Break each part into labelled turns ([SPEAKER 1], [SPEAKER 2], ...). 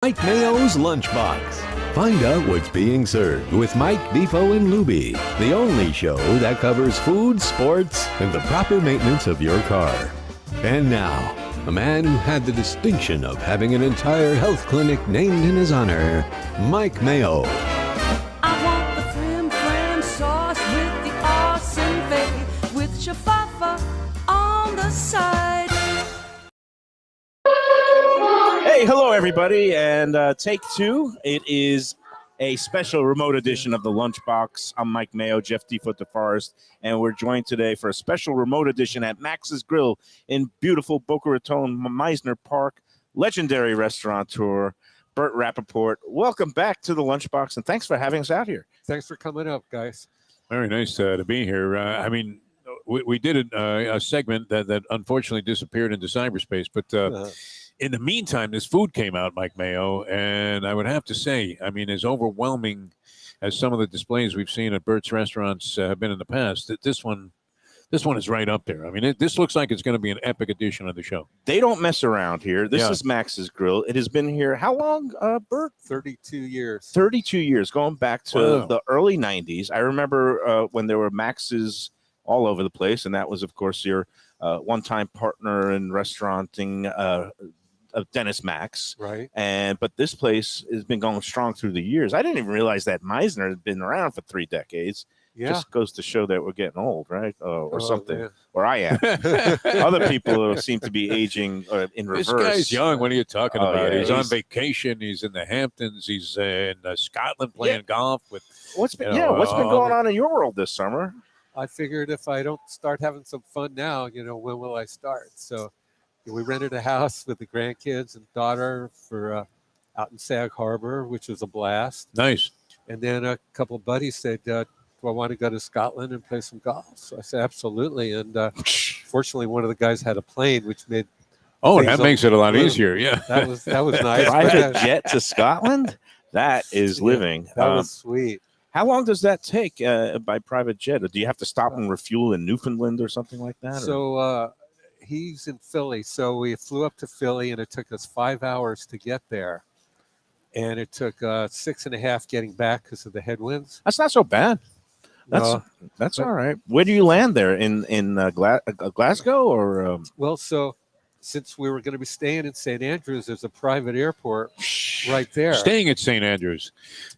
[SPEAKER 1] Mike Mayo's Lunchbox. Find out what's being served with Mike, Defo and Lubie, the only show that covers food, sports, and the proper maintenance of your car. And now, a man who had the distinction of having an entire health clinic named in his honor, Mike Mayo.
[SPEAKER 2] I want the frim fram sauce with the awesome fay, with shafafa on the side.
[SPEAKER 3] Hey, hello, everybody, and take two. It is a special remote edition of the Lunchbox. I'm Mike Mayo, Jeff Defo DeForest, and we're joined today for a special remote edition at Max's Grille in beautiful Boca Raton, Meisner Park. Legendary restaurateur, Burt Rapaport. Welcome back to the Lunchbox, and thanks for having us out here.
[SPEAKER 4] Thanks for coming up, guys.
[SPEAKER 5] Very nice to be here. We did a segment that unfortunately disappeared into cyberspace, but in the meantime, this food came out, Mike Mayo, and I would have to say, as overwhelming as some of the displays we've seen at Burt's restaurants have been in the past, that this one is right up there. This looks like it's going to be an epic edition of the show.
[SPEAKER 3] They don't mess around here. This is Max's Grille. It has been here how long, Burt?
[SPEAKER 4] 32 years.
[SPEAKER 3] 32 years, going back to the early 90s. I remember when there were Max's all over the place, and that was, of course, your one-time partner in restauranting, of Dennis Max.
[SPEAKER 4] Right.
[SPEAKER 3] But this place has been going strong through the years. I didn't even realize that Meisner had been around for 3 decades.
[SPEAKER 4] Yeah.
[SPEAKER 3] Just goes to show that we're getting old, right? Or something.
[SPEAKER 4] Man.
[SPEAKER 3] Or I am. Other people seem to be aging in reverse.
[SPEAKER 5] This guy's young. What are you talking about?
[SPEAKER 3] Yeah,
[SPEAKER 5] he's on vacation. He's in the Hamptons. He's in Scotland playing golf with.
[SPEAKER 3] What's been going on in your world this summer?
[SPEAKER 4] I figured if I don't start having some fun now, when will I start? So we rented a house with the grandkids and daughter for out in Sag Harbor, which was a blast.
[SPEAKER 5] Nice.
[SPEAKER 4] And then a couple of buddies said, do I want to go to Scotland and play some golf? So I said, absolutely. And fortunately, one of the guys had a plane, which made
[SPEAKER 5] that makes it a lot easier. Yeah.
[SPEAKER 4] That was nice.
[SPEAKER 3] Private jet to Scotland? That is living.
[SPEAKER 4] That was sweet.
[SPEAKER 3] How long does that take by private jet? Or do you have to stop and refuel in Newfoundland or something like that?
[SPEAKER 4] So he's in Philly. So we flew up to Philly, and it took us 5 hours to get there. And it took 6.5 getting back because of the headwinds.
[SPEAKER 3] That's not so bad. That's all right. Where do you land there? In Glasgow or?
[SPEAKER 4] Well, so since we were going to be staying in St. Andrews, there's a private airport right there.
[SPEAKER 5] Staying at St. Andrews.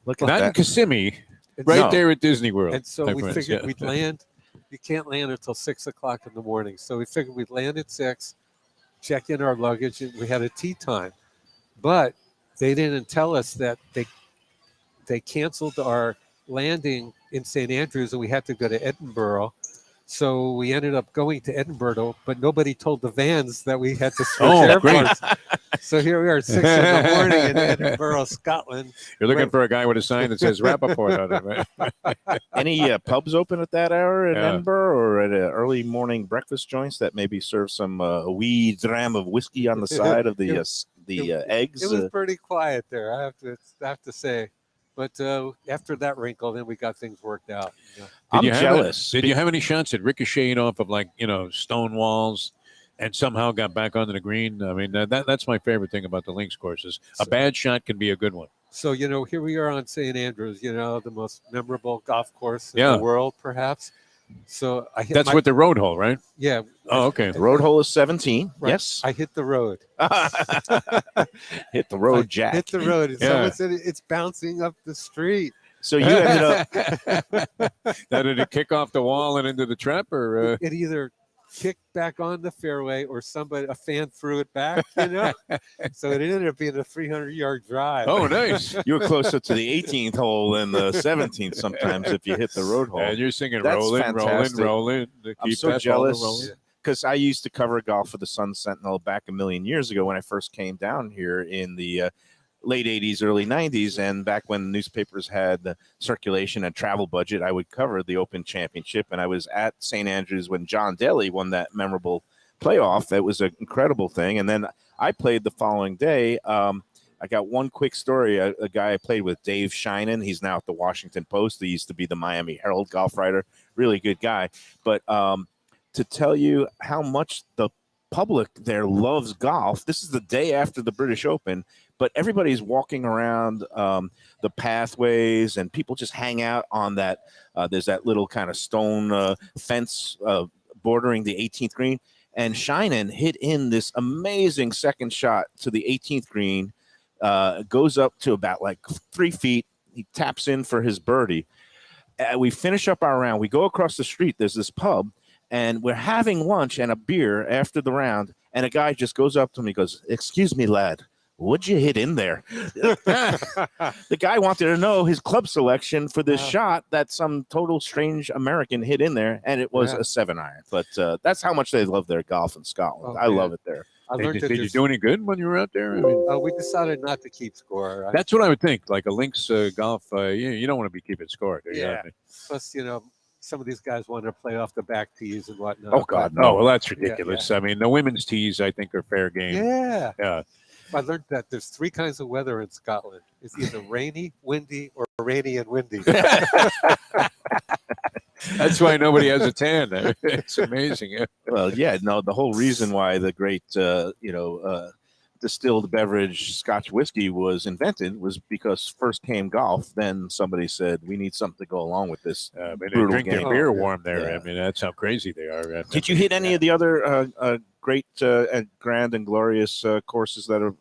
[SPEAKER 3] Look at
[SPEAKER 5] Not
[SPEAKER 3] that.
[SPEAKER 5] in Kissimmee. There at Disney World.
[SPEAKER 4] And so we figured we'd land. You can't land until 6 o'clock in the morning. So we figured we'd land at 6, check in our luggage, and we had a tea time. But they didn't tell us that they canceled our landing in St. Andrews, and we had to go to Edinburgh. So we ended up going to Edinburgh, but nobody told the vans that we had to switch airports. So here we are at 6 in the morning in Edinburgh, Scotland.
[SPEAKER 5] You're looking for a guy with a sign that says Rapaport on it, right?
[SPEAKER 3] Any pubs open at that hour in Edinburgh, or at early morning breakfast joints that maybe serve some wee dram of whiskey on the side of the eggs?
[SPEAKER 4] It was pretty quiet there, I have to say. But after that wrinkle, then we got things worked out. Yeah.
[SPEAKER 3] I'm jealous.
[SPEAKER 5] Did you have any shots that ricocheted off of stone walls and somehow got back onto the green? That's my favorite thing about the links courses. A bad shot can be a good one.
[SPEAKER 4] So, here we are on St. Andrews, the most memorable golf course in the world, perhaps. So I hit
[SPEAKER 5] That's with the road hole, right?
[SPEAKER 4] Yeah.
[SPEAKER 5] Oh, okay.
[SPEAKER 3] The road hole is 17.
[SPEAKER 4] Right.
[SPEAKER 3] Yes.
[SPEAKER 4] I hit the road.
[SPEAKER 3] Hit the road, Jack.
[SPEAKER 4] Hit the road. And someone said it's bouncing up the street.
[SPEAKER 3] So you ended up.
[SPEAKER 5] Now, did it kick off the wall and into the trap, or
[SPEAKER 4] it either kicked back on the fairway or a fan threw it back, So it ended up being a 300-yard drive.
[SPEAKER 5] Oh, nice.
[SPEAKER 3] You were closer to the 18th hole than the 17th sometimes if you hit the road hole.
[SPEAKER 5] And you're singing
[SPEAKER 3] That's
[SPEAKER 5] rolling,
[SPEAKER 3] fantastic.
[SPEAKER 5] rolling.
[SPEAKER 3] I'm so jealous because I used to cover golf for the Sun Sentinel back a million years ago when I first came down here in the late 80s, early 90s. And back when newspapers had the circulation and travel budget, I would cover the Open Championship. And I was at St. Andrews when John Daly won that memorable playoff. That was an incredible thing. And then I played the following day. I got one quick story. A guy I played with, Dave Sheinin, he's now at the Washington Post. He used to be the Miami Herald golf writer. Really good guy. But to tell you how much the public there loves golf, this is the day after the British Open, but everybody's walking around the pathways, and people just hang out on that. There's that little kind of stone fence bordering the 18th green, and Sheinin hit in this amazing second shot to the 18th green. Goes up to about like 3 feet. He taps in for his birdie. We finish up our round. We go across the street. There's this pub, and we're having lunch and a beer after the round. And a guy just goes up to me and goes, "Excuse me, lad, what'd you hit in there?" The guy wanted to know his club selection for this shot that some total strange American hit in there, and it was a 7-iron. But that's how much they love their golf in Scotland. I love it there.
[SPEAKER 4] I learned
[SPEAKER 5] Did you do any good when you were out there? I mean,
[SPEAKER 4] we decided not to keep score.
[SPEAKER 5] that's what I would think. Like a links golf, you don't want to be keeping score. Do you?
[SPEAKER 4] Yeah. Plus, some of these guys want to play off the back tees and whatnot.
[SPEAKER 3] Oh, God,
[SPEAKER 5] no. Well, that's ridiculous. I mean, the women's tees, I think, are fair game.
[SPEAKER 4] Yeah.
[SPEAKER 5] Yeah.
[SPEAKER 4] I learned that there's 3 kinds of weather in Scotland. It's either rainy, windy, or rainy and windy.
[SPEAKER 5] That's why nobody has a tan there. It's amazing.
[SPEAKER 3] Well, yeah, no, the whole reason why the great, distilled beverage Scotch whiskey was invented was because first came golf. Then somebody said, we need something to go along with this.
[SPEAKER 5] They
[SPEAKER 3] brutal
[SPEAKER 5] drink their
[SPEAKER 3] game.
[SPEAKER 5] beer warm there.
[SPEAKER 3] Yeah.
[SPEAKER 5] I mean, that's how crazy they are.
[SPEAKER 3] Did you hit any of the other great and grand and glorious courses that are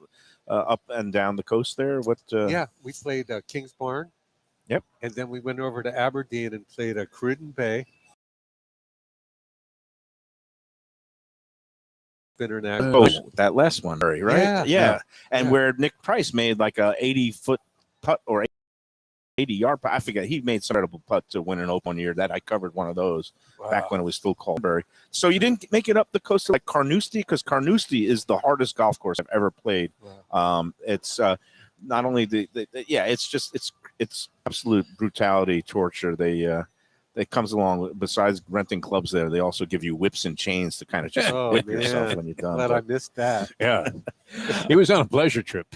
[SPEAKER 3] up and down the coast there? What?
[SPEAKER 4] Yeah, we played Kings Barn.
[SPEAKER 3] Yep.
[SPEAKER 4] And then we went over to Aberdeen and played Cruden Bay. International.
[SPEAKER 3] Oh, that last one, right? Yeah. And where Nick Price made like a 80-foot putt or 80-yard putt. I forget. He made some incredible putt to win an Open one year. That I covered one of those back when it was still called Bury. So you didn't make it up the coast to like Carnoustie, because Carnoustie is the hardest golf course I've ever played. Wow. It's not only it's absolute brutality, torture. They comes along, besides renting clubs there, they also give you whips and chains to kind of just whip yourself when you're done.
[SPEAKER 4] Glad I missed that.
[SPEAKER 5] Yeah. He was on a pleasure trip.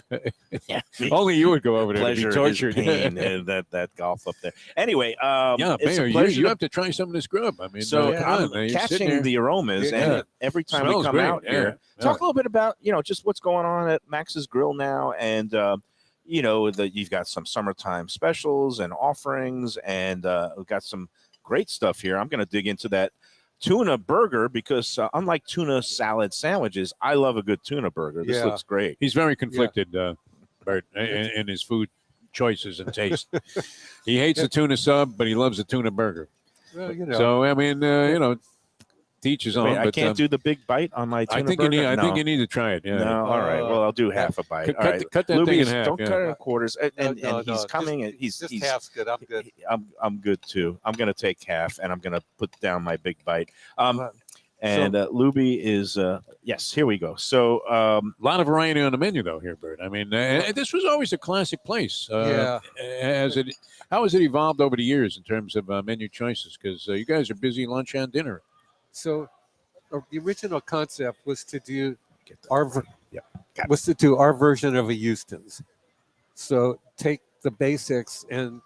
[SPEAKER 3] Yeah.
[SPEAKER 5] Only you would go over there
[SPEAKER 3] Pleasure,
[SPEAKER 5] to be tortured.
[SPEAKER 3] pain, and that golf up there. Anyway,
[SPEAKER 5] Yeah,
[SPEAKER 3] it's
[SPEAKER 5] Mayo,
[SPEAKER 3] a pleasure.
[SPEAKER 5] you have to try some of this grub. I mean,
[SPEAKER 3] So
[SPEAKER 5] come on,
[SPEAKER 3] I'm
[SPEAKER 5] man, you're sitting
[SPEAKER 3] catching
[SPEAKER 5] there.
[SPEAKER 3] the aromas, and every time we
[SPEAKER 5] Smells
[SPEAKER 3] come
[SPEAKER 5] great.
[SPEAKER 3] out here, talk a little bit about just what's going on at Max's Grill now, and that you've got some summertime specials and offerings, and we've got some great stuff here. I'm going to dig into that tuna burger because unlike tuna salad sandwiches, I love a good tuna burger. This looks great.
[SPEAKER 5] He's very conflicted, Burt, in his food choices and taste. He hates the tuna sub, but he loves the tuna burger.
[SPEAKER 4] Well,
[SPEAKER 5] So, I mean, teach his own.
[SPEAKER 3] Wait, I
[SPEAKER 5] but,
[SPEAKER 3] can't do the big bite on my tuna
[SPEAKER 5] I think
[SPEAKER 3] burger?
[SPEAKER 5] I think you need to try it. Yeah.
[SPEAKER 3] No, all right. Well, I'll do half a bite.
[SPEAKER 5] Cut,
[SPEAKER 3] All right.
[SPEAKER 5] cut that thing in
[SPEAKER 3] Lubies,
[SPEAKER 5] half.
[SPEAKER 3] don't
[SPEAKER 5] yeah.
[SPEAKER 3] cut it in quarters. And
[SPEAKER 4] No,
[SPEAKER 3] he's coming. And he's
[SPEAKER 4] half's good. I'm good.
[SPEAKER 3] I'm good too. I'm going to take half, and I'm going to put down my big bite.
[SPEAKER 4] Right.
[SPEAKER 3] And Lubie is yes. Here we go. So
[SPEAKER 5] A lot of variety on the menu, though, here, Bert. I mean, this was always a classic place. How has it evolved over the years in terms of menu choices? Because you guys are busy lunch and dinner.
[SPEAKER 4] So the original concept was to do our version of a Houston's. So take the basics and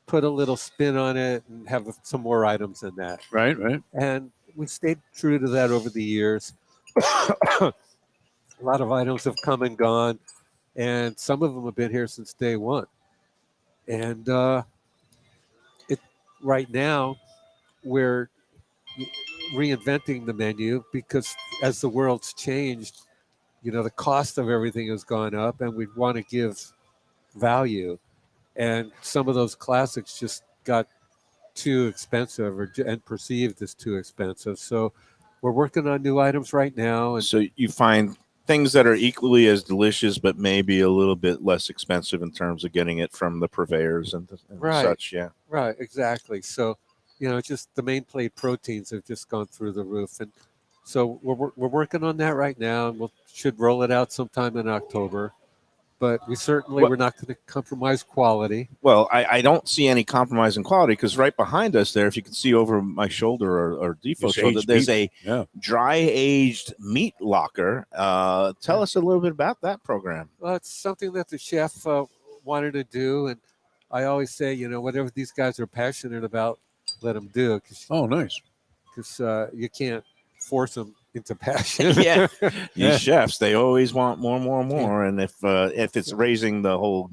[SPEAKER 4] put a little spin on it and have some more items in that.
[SPEAKER 5] Right.
[SPEAKER 4] And we stayed true to that over the years. A lot of items have come and gone, and some of them have been here since day one. And right now, we're reinventing the menu because as the world's changed, the cost of everything has gone up, and we want to give value. And some of those classics just got too expensive and perceived as too expensive. So we're working on new items right now. And
[SPEAKER 3] so you find things that are equally as delicious, but maybe a little bit less expensive in terms of getting it from the purveyors and such. Yeah.
[SPEAKER 4] Right. Exactly. So, just the main plate proteins have just gone through the roof. And so we're working on that right now, and we should roll it out sometime in October. But we're not going to compromise quality.
[SPEAKER 3] Well, I don't see any compromise in quality because right behind us there, if you can see over my shoulder or Defo shoulder, there's a dry aged meat locker. Tell us a little bit about that program.
[SPEAKER 4] Well, it's something that the chef wanted to do. And I always say, whatever these guys are passionate about, let them do.
[SPEAKER 5] Oh, nice.
[SPEAKER 4] Because you can't force them into passion.
[SPEAKER 3] Yeah, these chefs, they always want more. And if it's raising the whole,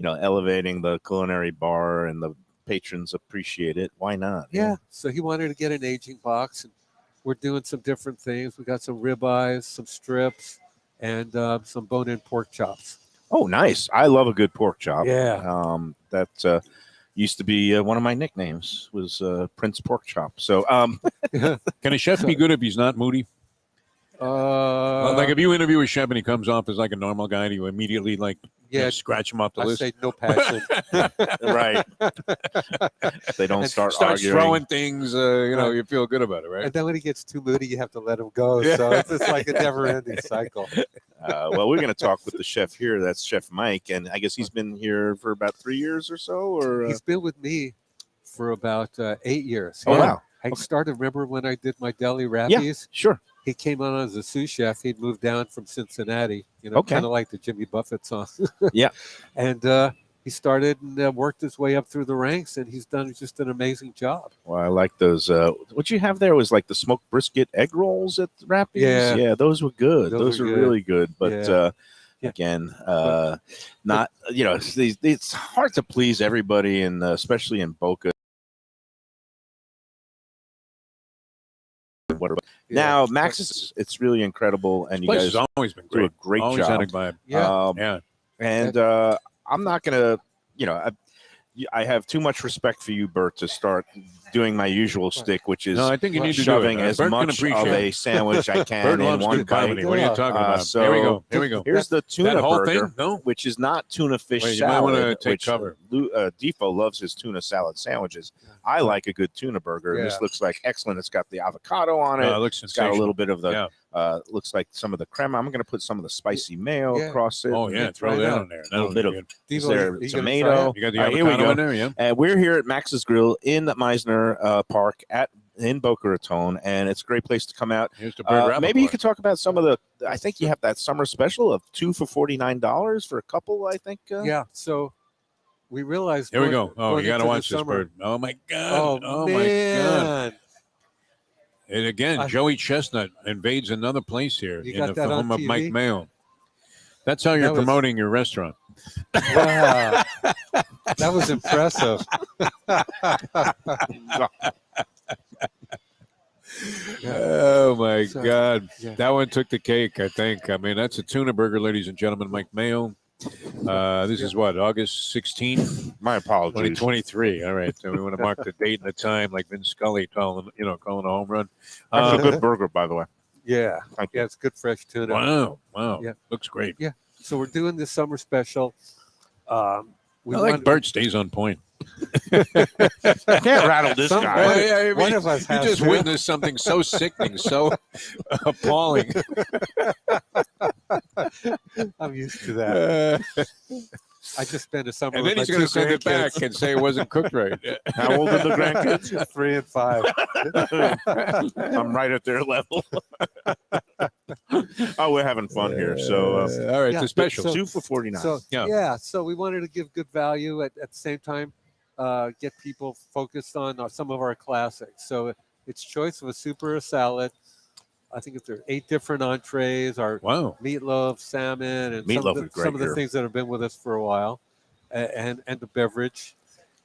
[SPEAKER 3] elevating the culinary bar and the patrons appreciate it, why not?
[SPEAKER 4] Yeah. So he wanted to get an aging box, and we're doing some different things. We got some ribeyes, some strips, and some bone-in pork chops.
[SPEAKER 3] Oh, nice. I love a good pork chop.
[SPEAKER 4] Yeah.
[SPEAKER 3] That used to be one of my nicknames was Prince Pork Chop. So
[SPEAKER 5] Can a chef be good if he's not moody? Like if you interview a chef and he comes off as like a normal guy, do you immediately scratch him off the
[SPEAKER 4] I
[SPEAKER 5] list?
[SPEAKER 4] say no passion.
[SPEAKER 3] right. They don't start
[SPEAKER 5] Starts
[SPEAKER 3] arguing.
[SPEAKER 5] throwing things, you feel good about it, right?
[SPEAKER 4] And then when he gets too moody, you have to let him go. So it's like a never-ending cycle.
[SPEAKER 3] Well, we're going to talk with the chef here. That's Chef Mike, and I guess he's been here for about 3 years or so. Or
[SPEAKER 4] He's been with me for about 8 years.
[SPEAKER 3] Oh, wow.
[SPEAKER 4] I started. Remember when I did my deli
[SPEAKER 3] Yeah,
[SPEAKER 4] rappies?
[SPEAKER 3] sure.
[SPEAKER 4] He came on as a sous chef. He'd moved down from Cincinnati,
[SPEAKER 3] Okay.
[SPEAKER 4] kind of like the Jimmy Buffett song.
[SPEAKER 3] Yeah.
[SPEAKER 4] And he started and worked his way up through the ranks, and he's done just an amazing job.
[SPEAKER 3] Well, I like those. What you have there was like the smoked brisket egg rolls at Rappy's.
[SPEAKER 4] Yeah.
[SPEAKER 3] Those were good. Those
[SPEAKER 4] were
[SPEAKER 3] were
[SPEAKER 4] good.
[SPEAKER 3] really good. But
[SPEAKER 4] Yeah.
[SPEAKER 3] again, not it's hard to please everybody, and especially in Boca. Now, Max it's really incredible, and you
[SPEAKER 5] Place
[SPEAKER 3] guys
[SPEAKER 5] has always been
[SPEAKER 3] do
[SPEAKER 5] great.
[SPEAKER 3] a great
[SPEAKER 5] Always had a
[SPEAKER 3] job.
[SPEAKER 5] vibe.
[SPEAKER 4] Yeah.
[SPEAKER 5] Yeah.
[SPEAKER 3] And I'm not gonna, I have too much respect for you, Burt, to start doing my usual stick, which is
[SPEAKER 5] No, I think you need to do
[SPEAKER 3] shoving
[SPEAKER 5] it.
[SPEAKER 3] as
[SPEAKER 5] Burt can
[SPEAKER 3] much of
[SPEAKER 5] appreciate
[SPEAKER 3] a
[SPEAKER 5] it.
[SPEAKER 3] sandwich I can
[SPEAKER 5] Burt
[SPEAKER 3] in
[SPEAKER 5] loves
[SPEAKER 3] one
[SPEAKER 5] good
[SPEAKER 3] bite.
[SPEAKER 5] comedy. What are you talking about?
[SPEAKER 3] So
[SPEAKER 5] Here we go. Here we go.
[SPEAKER 3] Here's the tuna
[SPEAKER 5] That whole
[SPEAKER 3] burger,
[SPEAKER 5] thing? No?
[SPEAKER 3] which is not tuna fish
[SPEAKER 5] Wait, you might
[SPEAKER 3] salad.
[SPEAKER 5] wanna take
[SPEAKER 3] which
[SPEAKER 5] cover.
[SPEAKER 3] Defo loves his tuna salad sandwiches. I like a good tuna burger.
[SPEAKER 4] Yeah.
[SPEAKER 3] This looks like excellent. It's got the avocado on it.
[SPEAKER 5] It looks
[SPEAKER 3] It's got a little bit of the,
[SPEAKER 5] Yeah.
[SPEAKER 3] looks like some of the crema. I'm going to put some of the spicy mayo
[SPEAKER 4] Yeah.
[SPEAKER 3] across it.
[SPEAKER 5] Oh, yeah. Throw
[SPEAKER 4] try
[SPEAKER 5] that
[SPEAKER 4] that.
[SPEAKER 5] on there.
[SPEAKER 3] A little bit of is
[SPEAKER 4] Devo,
[SPEAKER 3] there
[SPEAKER 4] you gonna try
[SPEAKER 3] tomato.
[SPEAKER 4] it?
[SPEAKER 5] You got the
[SPEAKER 3] All right, here we
[SPEAKER 5] avocado
[SPEAKER 3] go.
[SPEAKER 5] in there, yeah?
[SPEAKER 3] And we're here at Max's Grill in Meisner Park in Boca Raton, and it's a great place to come out.
[SPEAKER 5] Here's the Burt Rapaport.
[SPEAKER 3] Maybe you could talk about some of the. I think you have that summer special of 2 for $49 for a couple. I think.
[SPEAKER 4] Yeah. So we realized.
[SPEAKER 5] Here we go. Oh,
[SPEAKER 4] going
[SPEAKER 5] you got to
[SPEAKER 4] into the
[SPEAKER 5] watch this,
[SPEAKER 4] summer-
[SPEAKER 5] Burt. Oh, my God.
[SPEAKER 4] Oh,
[SPEAKER 5] my God.
[SPEAKER 4] man.
[SPEAKER 5] And again, Joey Chestnut invades another place here
[SPEAKER 4] You
[SPEAKER 5] in
[SPEAKER 4] got
[SPEAKER 5] the
[SPEAKER 4] that on
[SPEAKER 5] home of
[SPEAKER 4] TV?
[SPEAKER 5] Mike Mayo. That's how you're
[SPEAKER 4] That was-
[SPEAKER 5] promoting your restaurant.
[SPEAKER 4] Wow. That was impressive.
[SPEAKER 5] Oh, my
[SPEAKER 4] So,
[SPEAKER 5] God.
[SPEAKER 4] yeah.
[SPEAKER 5] That one took the cake, I think. I mean, that's a tuna burger, ladies and gentlemen. Mike Mayo. This is what, August 16th?
[SPEAKER 3] My apologies.
[SPEAKER 5] 2023. All right. So we want to mark the date and the time, like Vince Scully calling a home run.
[SPEAKER 3] That's a good burger, by the way.
[SPEAKER 4] Yeah.
[SPEAKER 3] Thank you.
[SPEAKER 4] Yeah, it's good fresh tuna.
[SPEAKER 5] Wow.
[SPEAKER 4] Yeah.
[SPEAKER 5] Looks great.
[SPEAKER 4] Yeah. So we're doing this summer special. We
[SPEAKER 5] I like
[SPEAKER 4] wanted-
[SPEAKER 5] Burt stays on point.
[SPEAKER 3] I can't rattle this
[SPEAKER 4] Some-
[SPEAKER 3] guy.
[SPEAKER 4] One-
[SPEAKER 5] I mean,
[SPEAKER 4] one of us
[SPEAKER 5] you
[SPEAKER 4] has
[SPEAKER 5] just
[SPEAKER 4] to.
[SPEAKER 5] witnessed something so sickening, so appalling.
[SPEAKER 4] I'm used to that. I just spent a summer
[SPEAKER 5] And
[SPEAKER 4] with
[SPEAKER 5] then he's
[SPEAKER 4] my
[SPEAKER 5] going
[SPEAKER 4] two
[SPEAKER 5] to send it back
[SPEAKER 4] grandkids.
[SPEAKER 5] and say it wasn't cooked right.
[SPEAKER 3] How old are the grandkids?
[SPEAKER 4] 3 and 5.
[SPEAKER 3] I'm right at their level. Oh, we're having fun here. So
[SPEAKER 5] all right,
[SPEAKER 4] Yeah,
[SPEAKER 5] the special.
[SPEAKER 4] so-
[SPEAKER 3] 2 for $49.
[SPEAKER 4] So
[SPEAKER 5] Yeah.
[SPEAKER 4] so we wanted to give good value at the same time, get people focused on some of our classics. So it's choice of a soup or a salad. I think there are 8 different entrees. Our
[SPEAKER 5] Wow.
[SPEAKER 4] meatloaf, salmon, and
[SPEAKER 3] Meatloaf is
[SPEAKER 4] some
[SPEAKER 3] great
[SPEAKER 4] of the
[SPEAKER 3] here.
[SPEAKER 4] things that have been with us for a while, and the beverage,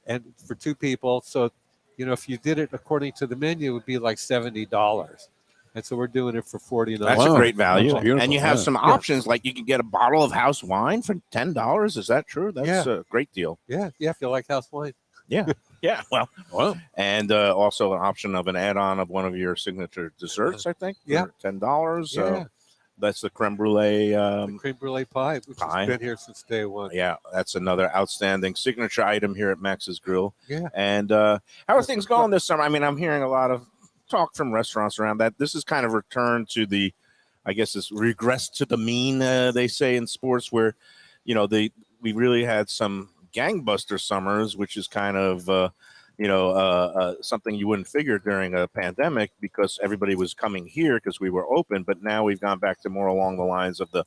[SPEAKER 4] and for 2 people. So, if you did it according to the menu, it would be like $70, and so we're doing it for $49.
[SPEAKER 3] That's
[SPEAKER 5] Wow.
[SPEAKER 3] a great value.
[SPEAKER 5] That's beautiful,
[SPEAKER 3] And you have
[SPEAKER 5] yeah.
[SPEAKER 3] some options, like you can get a bottle of house wine for $10. Is that true? That's a great deal.
[SPEAKER 4] Yeah, if you like house wine.
[SPEAKER 3] Yeah. Yeah. Well,
[SPEAKER 5] Wow.
[SPEAKER 3] and also an option of an add-on of one of your signature desserts, I think. For
[SPEAKER 4] Yeah.
[SPEAKER 3] $10.
[SPEAKER 4] Yeah.
[SPEAKER 3] That's the creme brulee.
[SPEAKER 4] The creme brulee pie, which
[SPEAKER 3] pie.
[SPEAKER 4] has been here since day one.
[SPEAKER 3] Yeah, that's another outstanding signature item here at Max's Grill.
[SPEAKER 4] Yeah.
[SPEAKER 3] And how are things going this summer? I mean, I'm hearing a lot of talk from restaurants around that. This is kind of returned to the, I guess it's regress to the mean, they say in sports, where, we really had some gangbuster summers, which is kind of, something you wouldn't figure during a pandemic because everybody was coming here because we were open. But now we've gone back to more along the lines of the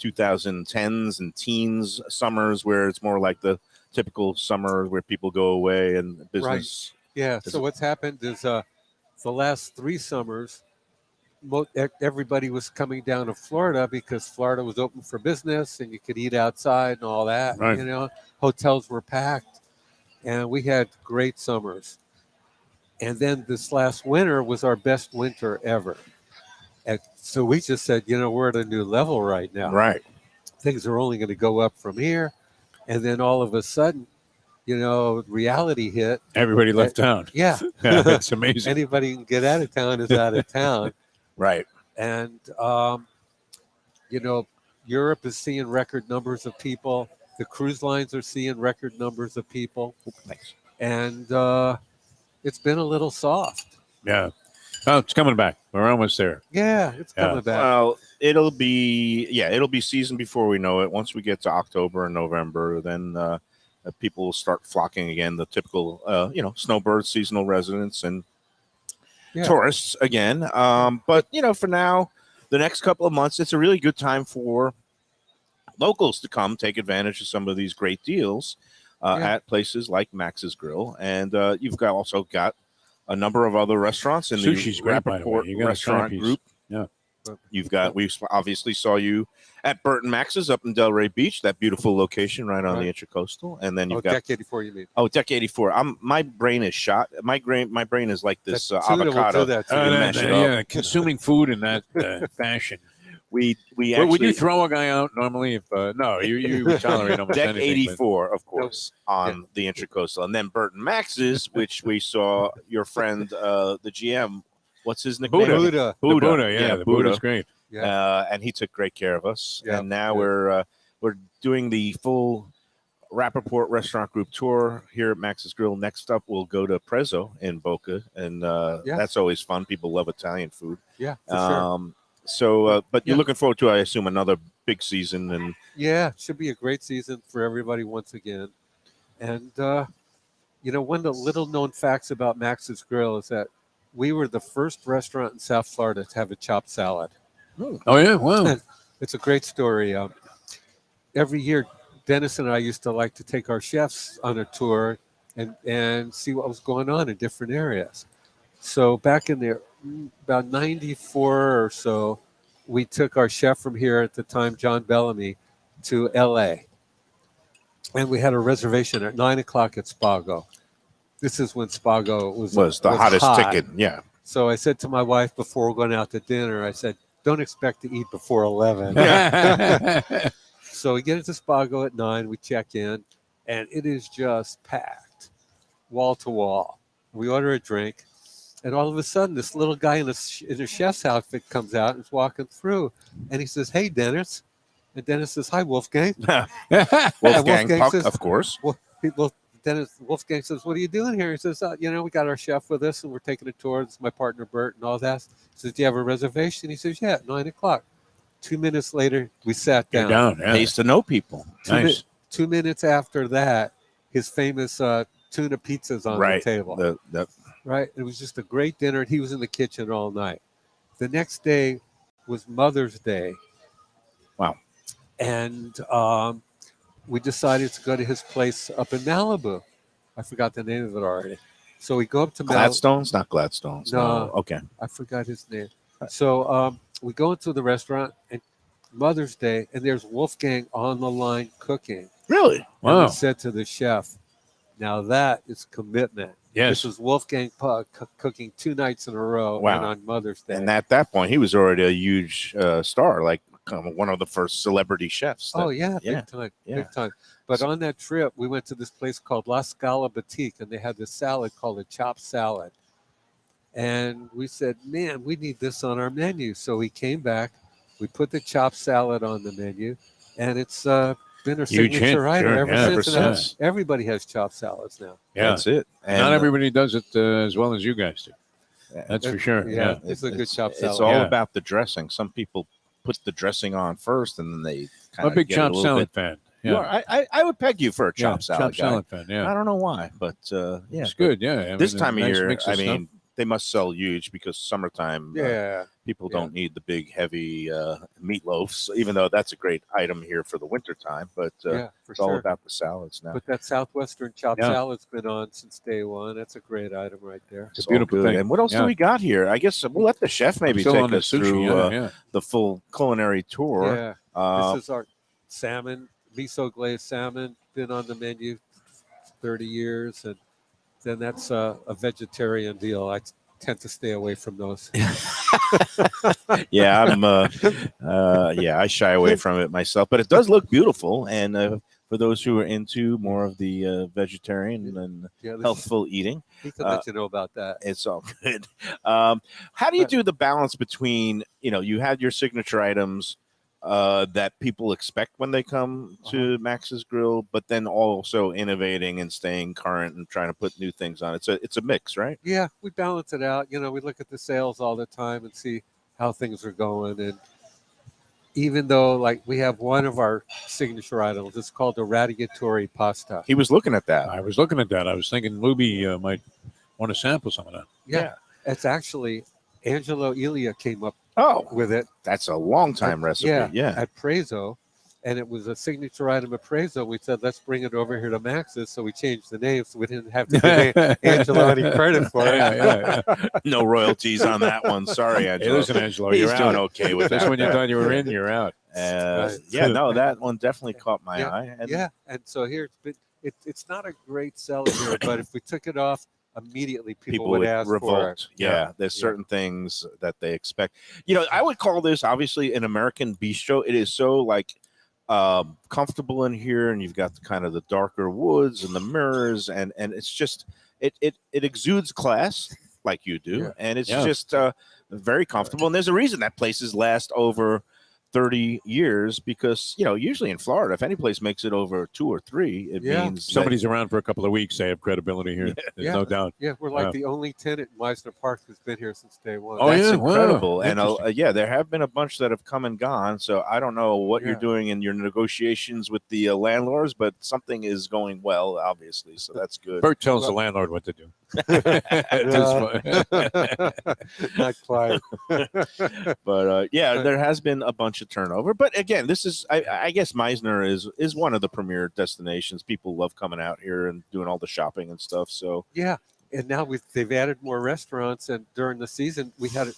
[SPEAKER 3] 2010s and teens summers, where it's more like the typical summer where people go away and business.
[SPEAKER 4] Yeah.
[SPEAKER 3] Is
[SPEAKER 4] So
[SPEAKER 3] it-
[SPEAKER 4] what's happened is the last 3 summers, everybody was coming down to Florida because Florida was open for business and you could eat outside and all that.
[SPEAKER 5] Right.
[SPEAKER 4] You know, hotels were packed, and we had great summers. And then this last winter was our best winter ever. And so we just said, you know, we're at a new level right now.
[SPEAKER 3] Right.
[SPEAKER 4] Things are only going to go up from here. And then all of a sudden, you know, reality hit.
[SPEAKER 5] Everybody left town.
[SPEAKER 4] Yeah.
[SPEAKER 5] Yeah, it's amazing.
[SPEAKER 4] Anybody who can get out of town is out of town.
[SPEAKER 3] Right.
[SPEAKER 4] And, you know, Europe is seeing record numbers of people. The cruise lines are seeing record numbers of people.
[SPEAKER 3] Thanks.
[SPEAKER 4] And it's been a little soft.
[SPEAKER 5] Yeah. Oh, it's coming back. We're almost there.
[SPEAKER 4] Yeah, it's
[SPEAKER 5] Yeah.
[SPEAKER 4] coming back.
[SPEAKER 3] Well, it'll be season before we know it. Once we get to October and November, then people will start flocking again. The typical, snowbird, seasonal residents, and
[SPEAKER 4] Yeah.
[SPEAKER 3] tourists again. But for now, the next couple of months, it's a really good time for locals to come take advantage of some of these great deals at places like Max's Grill, and you've also got a number of other restaurants in
[SPEAKER 5] Sushi's
[SPEAKER 3] the
[SPEAKER 5] great, by the way.
[SPEAKER 3] Rapaport
[SPEAKER 5] You gotta try a
[SPEAKER 3] restaurant
[SPEAKER 5] piece.
[SPEAKER 3] group.
[SPEAKER 5] Yeah.
[SPEAKER 3] We obviously saw you at Burt and Max's up in Delray Beach, that beautiful location right on the Intracoastal, and then you've got
[SPEAKER 4] Deck 84, you mean?
[SPEAKER 3] Deck 84. My brain is shot. My brain is like this
[SPEAKER 4] That tuna will do
[SPEAKER 3] avocado.
[SPEAKER 4] that to
[SPEAKER 3] You
[SPEAKER 4] you.
[SPEAKER 3] mash it up.
[SPEAKER 5] Yeah, consuming food in that fashion.
[SPEAKER 3] We
[SPEAKER 5] Well, would you
[SPEAKER 3] actually
[SPEAKER 5] throw a guy out normally if no, you would tolerate almost
[SPEAKER 3] Deck
[SPEAKER 5] anything.
[SPEAKER 3] 84, of course, on the Intracoastal, and then Burt and Max's, which we saw your friend, the GM. What's his nickname?
[SPEAKER 4] Buddha.
[SPEAKER 5] The Buddha, yeah, the
[SPEAKER 3] Buddha.
[SPEAKER 5] Buddha's great.
[SPEAKER 4] Yeah.
[SPEAKER 3] And he took great care of us.
[SPEAKER 4] Yeah,
[SPEAKER 3] And now
[SPEAKER 4] yeah.
[SPEAKER 3] we're doing the full Rapaport restaurant group tour here at Max's Grill. Next up, we'll go to Prezzo in Boca, and that's always fun. People love Italian food.
[SPEAKER 4] Yeah, for sure.
[SPEAKER 3] But you're looking forward to, I assume, another big season. And
[SPEAKER 4] Yeah, it should be a great season for everybody once again. And, one of the little known facts about Max's Grill is that we were the first restaurant in South Florida to have a chopped salad.
[SPEAKER 5] Oh yeah, wow.
[SPEAKER 4] It's a great story. Every year, Dennis and I used to like to take our chefs on a tour and see what was going on in different areas. So back in there, about 94 or so, we took our chef from here at the time, John Bellamy, to L.A. And we had a reservation at 9 o'clock at Spago. This is when Spago was
[SPEAKER 3] the hottest
[SPEAKER 4] hot.
[SPEAKER 3] ticket. Yeah.
[SPEAKER 4] So I said to my wife before we're going out to dinner, I said, don't expect to eat before 11. So we get into Spago at 9, we check in, and it is just packed, wall to wall. We order a drink, and all of a sudden, this little guy in a chef's outfit comes out and is walking through, and he says, "Hey, Dennis." And Dennis says, "Hi, Wolfgang."
[SPEAKER 3] Wolfgang Puck,
[SPEAKER 4] says-
[SPEAKER 3] of course.
[SPEAKER 4] Wolfgang says, "What are you doing here?" He says, we got our chef with us, and we're taking a tour. This is my partner, Burt, and all that. He says, "Do you have a reservation?" He says, "Yeah, at 9 o'clock." 2 minutes later, we sat
[SPEAKER 5] You're
[SPEAKER 4] down.
[SPEAKER 5] down. Yeah.
[SPEAKER 3] They used to know people.
[SPEAKER 5] Nice.
[SPEAKER 4] 2 minutes after that, his famous tuna pizza's on the table. Right? It was just a great dinner, and he was in the kitchen all night. The next day was Mother's Day.
[SPEAKER 3] Wow.
[SPEAKER 4] And we decided to go to his place up in Malibu. I forgot the name of it already. So we go up to Malibu.
[SPEAKER 3] Gladstone's? Not Gladstone's.
[SPEAKER 4] No.
[SPEAKER 3] Okay.
[SPEAKER 4] I forgot his name. So we go into the restaurant, and Mother's Day, and there's Wolfgang on the line cooking.
[SPEAKER 3] Really?
[SPEAKER 4] And
[SPEAKER 5] Wow.
[SPEAKER 4] we said to the chef, now that is commitment.
[SPEAKER 5] Yes.
[SPEAKER 4] This is Wolfgang Puck cooking 2 nights in a row
[SPEAKER 3] Wow.
[SPEAKER 4] and on Mother's Day.
[SPEAKER 3] And at that point, he was already a huge star, like one of the first celebrity chefs.
[SPEAKER 4] Oh, yeah,
[SPEAKER 3] yeah,
[SPEAKER 4] big time,
[SPEAKER 3] yeah.
[SPEAKER 4] big time. But on that trip, we went to this place called La Scala Boutique, and they had this salad called a chopped salad. And we said, man, we need this on our menu. So we came back, we put the chopped salad on the menu, and it's been a
[SPEAKER 5] Huge hit,
[SPEAKER 4] signature item
[SPEAKER 5] sure,
[SPEAKER 4] ever
[SPEAKER 5] yeah,
[SPEAKER 4] since.
[SPEAKER 3] ever
[SPEAKER 4] And
[SPEAKER 3] since.
[SPEAKER 4] everybody has chopped salads now.
[SPEAKER 5] Yeah.
[SPEAKER 3] That's it. And
[SPEAKER 5] Not everybody does it as well as you guys do. That's for sure.
[SPEAKER 4] Yeah.
[SPEAKER 5] Yeah.
[SPEAKER 4] It's a good chopped
[SPEAKER 3] It's
[SPEAKER 4] salad.
[SPEAKER 3] all
[SPEAKER 5] Yeah.
[SPEAKER 3] about the dressing. Some people put the dressing on first, and then they
[SPEAKER 5] I'm a big
[SPEAKER 3] get
[SPEAKER 5] chopped
[SPEAKER 3] a little
[SPEAKER 5] salad
[SPEAKER 3] bit.
[SPEAKER 5] fan.
[SPEAKER 3] You
[SPEAKER 5] Yeah.
[SPEAKER 3] are, I would peg you for a chopped salad
[SPEAKER 5] chopped
[SPEAKER 3] guy.
[SPEAKER 5] salad fan. Yeah.
[SPEAKER 3] I don't know why, but yeah,
[SPEAKER 5] It's good. Yeah. I
[SPEAKER 3] This
[SPEAKER 5] mean,
[SPEAKER 3] time of
[SPEAKER 5] nice
[SPEAKER 3] year,
[SPEAKER 5] mix
[SPEAKER 3] I
[SPEAKER 5] of
[SPEAKER 3] mean, they must sell huge because summertime.
[SPEAKER 4] Yeah.
[SPEAKER 3] People
[SPEAKER 4] Yeah.
[SPEAKER 3] don't need the big, heavy meatloafs, even though that's a great item here for the wintertime. But
[SPEAKER 4] Yeah, for
[SPEAKER 3] it's all
[SPEAKER 4] sure.
[SPEAKER 3] about the salads now.
[SPEAKER 4] But that Southwestern chopped
[SPEAKER 5] Yeah.
[SPEAKER 4] salad's been on since day one. That's a great item right there.
[SPEAKER 5] It's a
[SPEAKER 3] It's all
[SPEAKER 5] beautiful
[SPEAKER 3] good.
[SPEAKER 5] thing.
[SPEAKER 3] And what else do
[SPEAKER 5] Yeah.
[SPEAKER 3] we got here? I guess we'll let the chef maybe
[SPEAKER 5] Still
[SPEAKER 3] take
[SPEAKER 5] on the
[SPEAKER 3] us
[SPEAKER 5] sushi.
[SPEAKER 3] through
[SPEAKER 5] Yeah.
[SPEAKER 3] the full culinary tour.
[SPEAKER 4] Yeah. This is our salmon, miso glazed salmon, been on the menu 30 years. And then that's a vegetarian deal. I tend to stay away from those.
[SPEAKER 3] Yeah, I shy away from it myself, but it does look beautiful. And for those who are into more of the vegetarian and
[SPEAKER 4] Yeah,
[SPEAKER 3] healthful eating,
[SPEAKER 4] he can let you know about that.
[SPEAKER 3] it's all good. How do you do the balance between, you had your signature items that people expect when they come to Max's Grill, but then also innovating and staying current and trying to put new things on. It's a mix, right?
[SPEAKER 4] Yeah, we balance it out. We look at the sales all the time and see how things are going. And even though, like, we have one of our signature items, it's called the radiatori pasta.
[SPEAKER 3] He was looking at that.
[SPEAKER 5] I was looking at that. I was thinking Lubie might want to sample some of that.
[SPEAKER 4] Yeah. It's actually Angelo Elia came up
[SPEAKER 3] Oh,
[SPEAKER 4] with it.
[SPEAKER 3] that's a long time recipe. Yeah.
[SPEAKER 4] At Prezo. And it was a signature item at Prezo. We said, let's bring it over here to Max's. So we changed the name so we didn't have to give Angelo any credit for it.
[SPEAKER 5] Yeah.
[SPEAKER 3] No royalties on that one. Sorry,
[SPEAKER 5] Hey,
[SPEAKER 3] Angelo.
[SPEAKER 5] listen, Angelo,
[SPEAKER 3] He's
[SPEAKER 5] you're
[SPEAKER 3] doing
[SPEAKER 5] out.
[SPEAKER 3] okay with
[SPEAKER 5] Just
[SPEAKER 3] that.
[SPEAKER 5] when you thought you were in, you're out.
[SPEAKER 3] Yeah, no, that one definitely caught my eye. And
[SPEAKER 4] And so here it's not a great seller here, but if we took it off, immediately people would ask for it.
[SPEAKER 3] revolt. Yeah, there's certain things that they expect. I would call this obviously an American bistro. It is so comfortable in here, and you've got kind of the darker woods and the mirrors, and it's just it exudes class like you do, and it's just very comfortable. And there's a reason that places last over 30 years because usually in Florida, if any place makes it over 2 or 3, it means
[SPEAKER 5] Somebody's around for a couple of weeks. They have credibility here. There's no doubt.
[SPEAKER 4] Yeah, we're like the only tenant in Meisner Park who's been here since day one.
[SPEAKER 5] Oh,
[SPEAKER 3] that's
[SPEAKER 5] yeah?
[SPEAKER 3] incredible.
[SPEAKER 5] Wow.
[SPEAKER 3] And there have been a bunch that have come and gone. So I don't know what you're doing in your negotiations with the landlords, but something is going well, obviously. So that's good.
[SPEAKER 5] Burt tells the landlord what to do.
[SPEAKER 4] Not quite.
[SPEAKER 3] But there has been a bunch of turnover. But again, this is, I guess Meisner is one of the premier destinations. People love coming out here and doing all the shopping and stuff. So
[SPEAKER 4] Yeah, and now they've added more restaurants, and during the season we had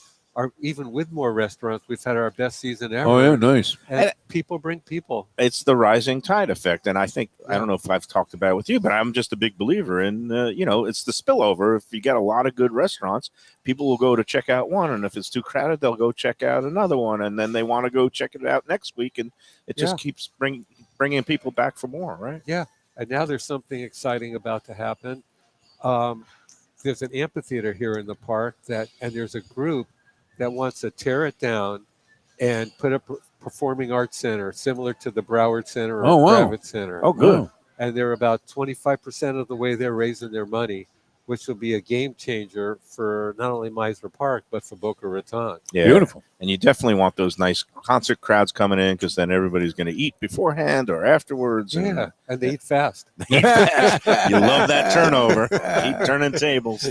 [SPEAKER 4] even with more restaurants, we've had our best season ever.
[SPEAKER 5] Oh, yeah, nice.
[SPEAKER 4] And people bring people.
[SPEAKER 3] it's the rising tide effect. And I think, I don't know if I've talked about it with you, but I'm just a big believer in, it's the spillover. If you get a lot of good restaurants, people will go to check out one. And if it's too crowded, they'll go check out another one. And then they want to go check it out next week. And it just keeps bringing people back for more, right?
[SPEAKER 4] Yeah, and now there's something exciting about to happen. There's an amphitheater here in the park and there's a group that wants to tear it down and put a performing arts center similar to the Broward Center or Kravitz Center.
[SPEAKER 3] Oh, good.
[SPEAKER 5] Wow.
[SPEAKER 4] And they're about 25% of the way they're raising their money, which will be a game changer for not only Meisner Park, but for Boca Raton.
[SPEAKER 3] Yeah.
[SPEAKER 5] Beautiful.
[SPEAKER 3] And you definitely want those nice concert crowds coming in because then everybody's going to eat beforehand or afterwards.
[SPEAKER 4] Yeah, and they eat fast.
[SPEAKER 3] You love that turnover. Keep turning tables.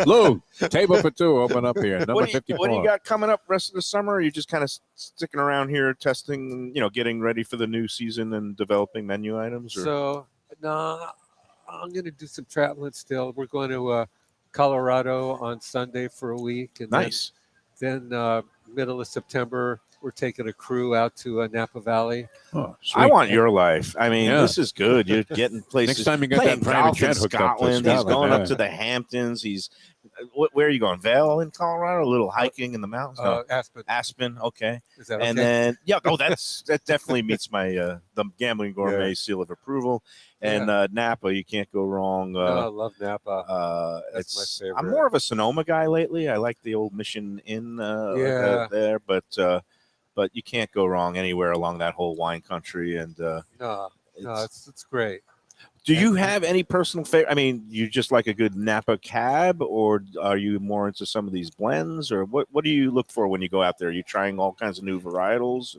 [SPEAKER 5] Lou, table for 2, open up here. Number 54.
[SPEAKER 3] What do you got coming up rest of the summer? Or are you just kind of sticking around here testing, getting ready for the new season and developing menu items? Or?
[SPEAKER 4] So, no, I'm going to do some traveling still. We're going to Colorado on Sunday for a week. And
[SPEAKER 3] nice.
[SPEAKER 4] Then middle of September, we're taking a crew out to Napa Valley.
[SPEAKER 5] Oh,
[SPEAKER 3] I want your life. I mean,
[SPEAKER 5] Yeah.
[SPEAKER 3] this is good. You're getting places.
[SPEAKER 5] Next time you get
[SPEAKER 3] playing
[SPEAKER 5] that private
[SPEAKER 3] golf in
[SPEAKER 5] jet hooked up to
[SPEAKER 3] Scotland. He's
[SPEAKER 5] Scotland,
[SPEAKER 3] going up
[SPEAKER 5] yeah.
[SPEAKER 3] to the Hamptons. He's where are you going? Vail in Colorado? A little hiking in the mountains? No.
[SPEAKER 4] Aspen.
[SPEAKER 3] Aspen. Okay.
[SPEAKER 4] Is that
[SPEAKER 3] And
[SPEAKER 4] okay?
[SPEAKER 3] then that definitely meets my the gambling gourmet seal of approval. And Napa, you can't go wrong.
[SPEAKER 4] I love Napa. That's my favorite.
[SPEAKER 3] I'm more of a Sonoma guy lately. I like the old Mission Inn there, but you can't go wrong anywhere along that whole wine country. And
[SPEAKER 4] No, it's great.
[SPEAKER 3] do you have any personal favorite? I mean, you just like a good Napa cab, or are you more into some of these blends, or what do you look for when you go out there? Are you trying all kinds of new varietals?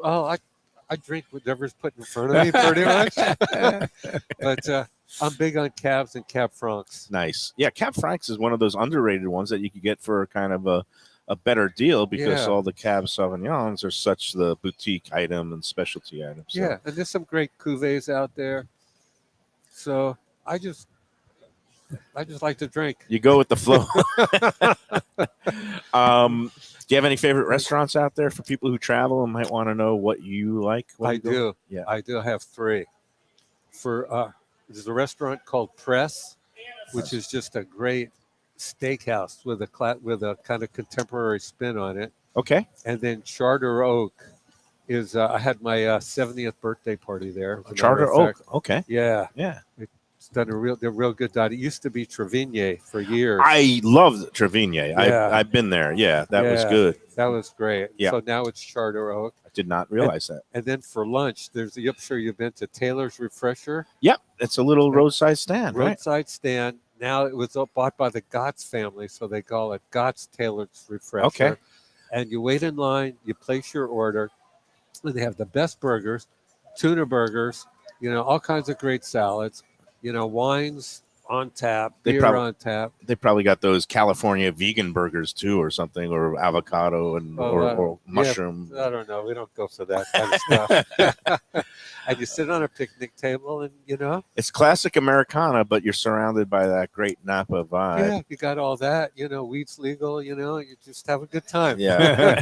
[SPEAKER 4] Oh, I drink whatever's put in front of me, pretty much. But I'm big on cabs and cab francs.
[SPEAKER 3] Nice. Yeah, Cab Francs is one of those underrated ones that you could get for kind of a better deal because all the Cab Sauvignons are such the boutique item and specialty items. So.
[SPEAKER 4] Yeah, and there's some great cuvées out there. So I just like to drink.
[SPEAKER 3] You go with the flow. Do you have any favorite restaurants out there for people who travel and might want to know what you like?
[SPEAKER 4] I do.
[SPEAKER 3] Yeah.
[SPEAKER 4] I do have 3. There's a restaurant called Press, which is just a great steakhouse with a kind of contemporary spin on it.
[SPEAKER 3] Okay.
[SPEAKER 4] And then Charter Oak is I had my 70th birthday party there. as a matter
[SPEAKER 3] Charter
[SPEAKER 4] of fact.
[SPEAKER 3] Oak. Okay.
[SPEAKER 4] Yeah,
[SPEAKER 3] Yeah.
[SPEAKER 4] it's done they're real good diet. It used to be Trevigny for years.
[SPEAKER 3] I loved Trevigny.
[SPEAKER 4] Yeah.
[SPEAKER 3] I've been there. Yeah, that was
[SPEAKER 4] Yeah.
[SPEAKER 3] good.
[SPEAKER 4] That was great.
[SPEAKER 3] Yeah.
[SPEAKER 4] So now it's Charter Oak.
[SPEAKER 3] I did not realize that.
[SPEAKER 4] And then for lunch, I'm sure you've been to Taylor's Refresher.
[SPEAKER 3] Yep, it's a little roadside stand, right?
[SPEAKER 4] Roadside stand. Now it was bought by the Gotts family, so they call it Gotts Taylor's Refresher.
[SPEAKER 3] Okay.
[SPEAKER 4] And you wait in line, you place your order, and they have the best burgers, tuna burgers, all kinds of great salads, wines on tap, beer on tap.
[SPEAKER 3] They probably got those California vegan burgers too, or something, or avocado or mushroom.
[SPEAKER 4] I don't know. We don't go for that kind of stuff. And you sit on a picnic table, and
[SPEAKER 3] It's classic Americana, but you're surrounded by that great Napa vibe.
[SPEAKER 4] yeah, you got all that. Weed's legal. You just have a good time.
[SPEAKER 3] Yeah.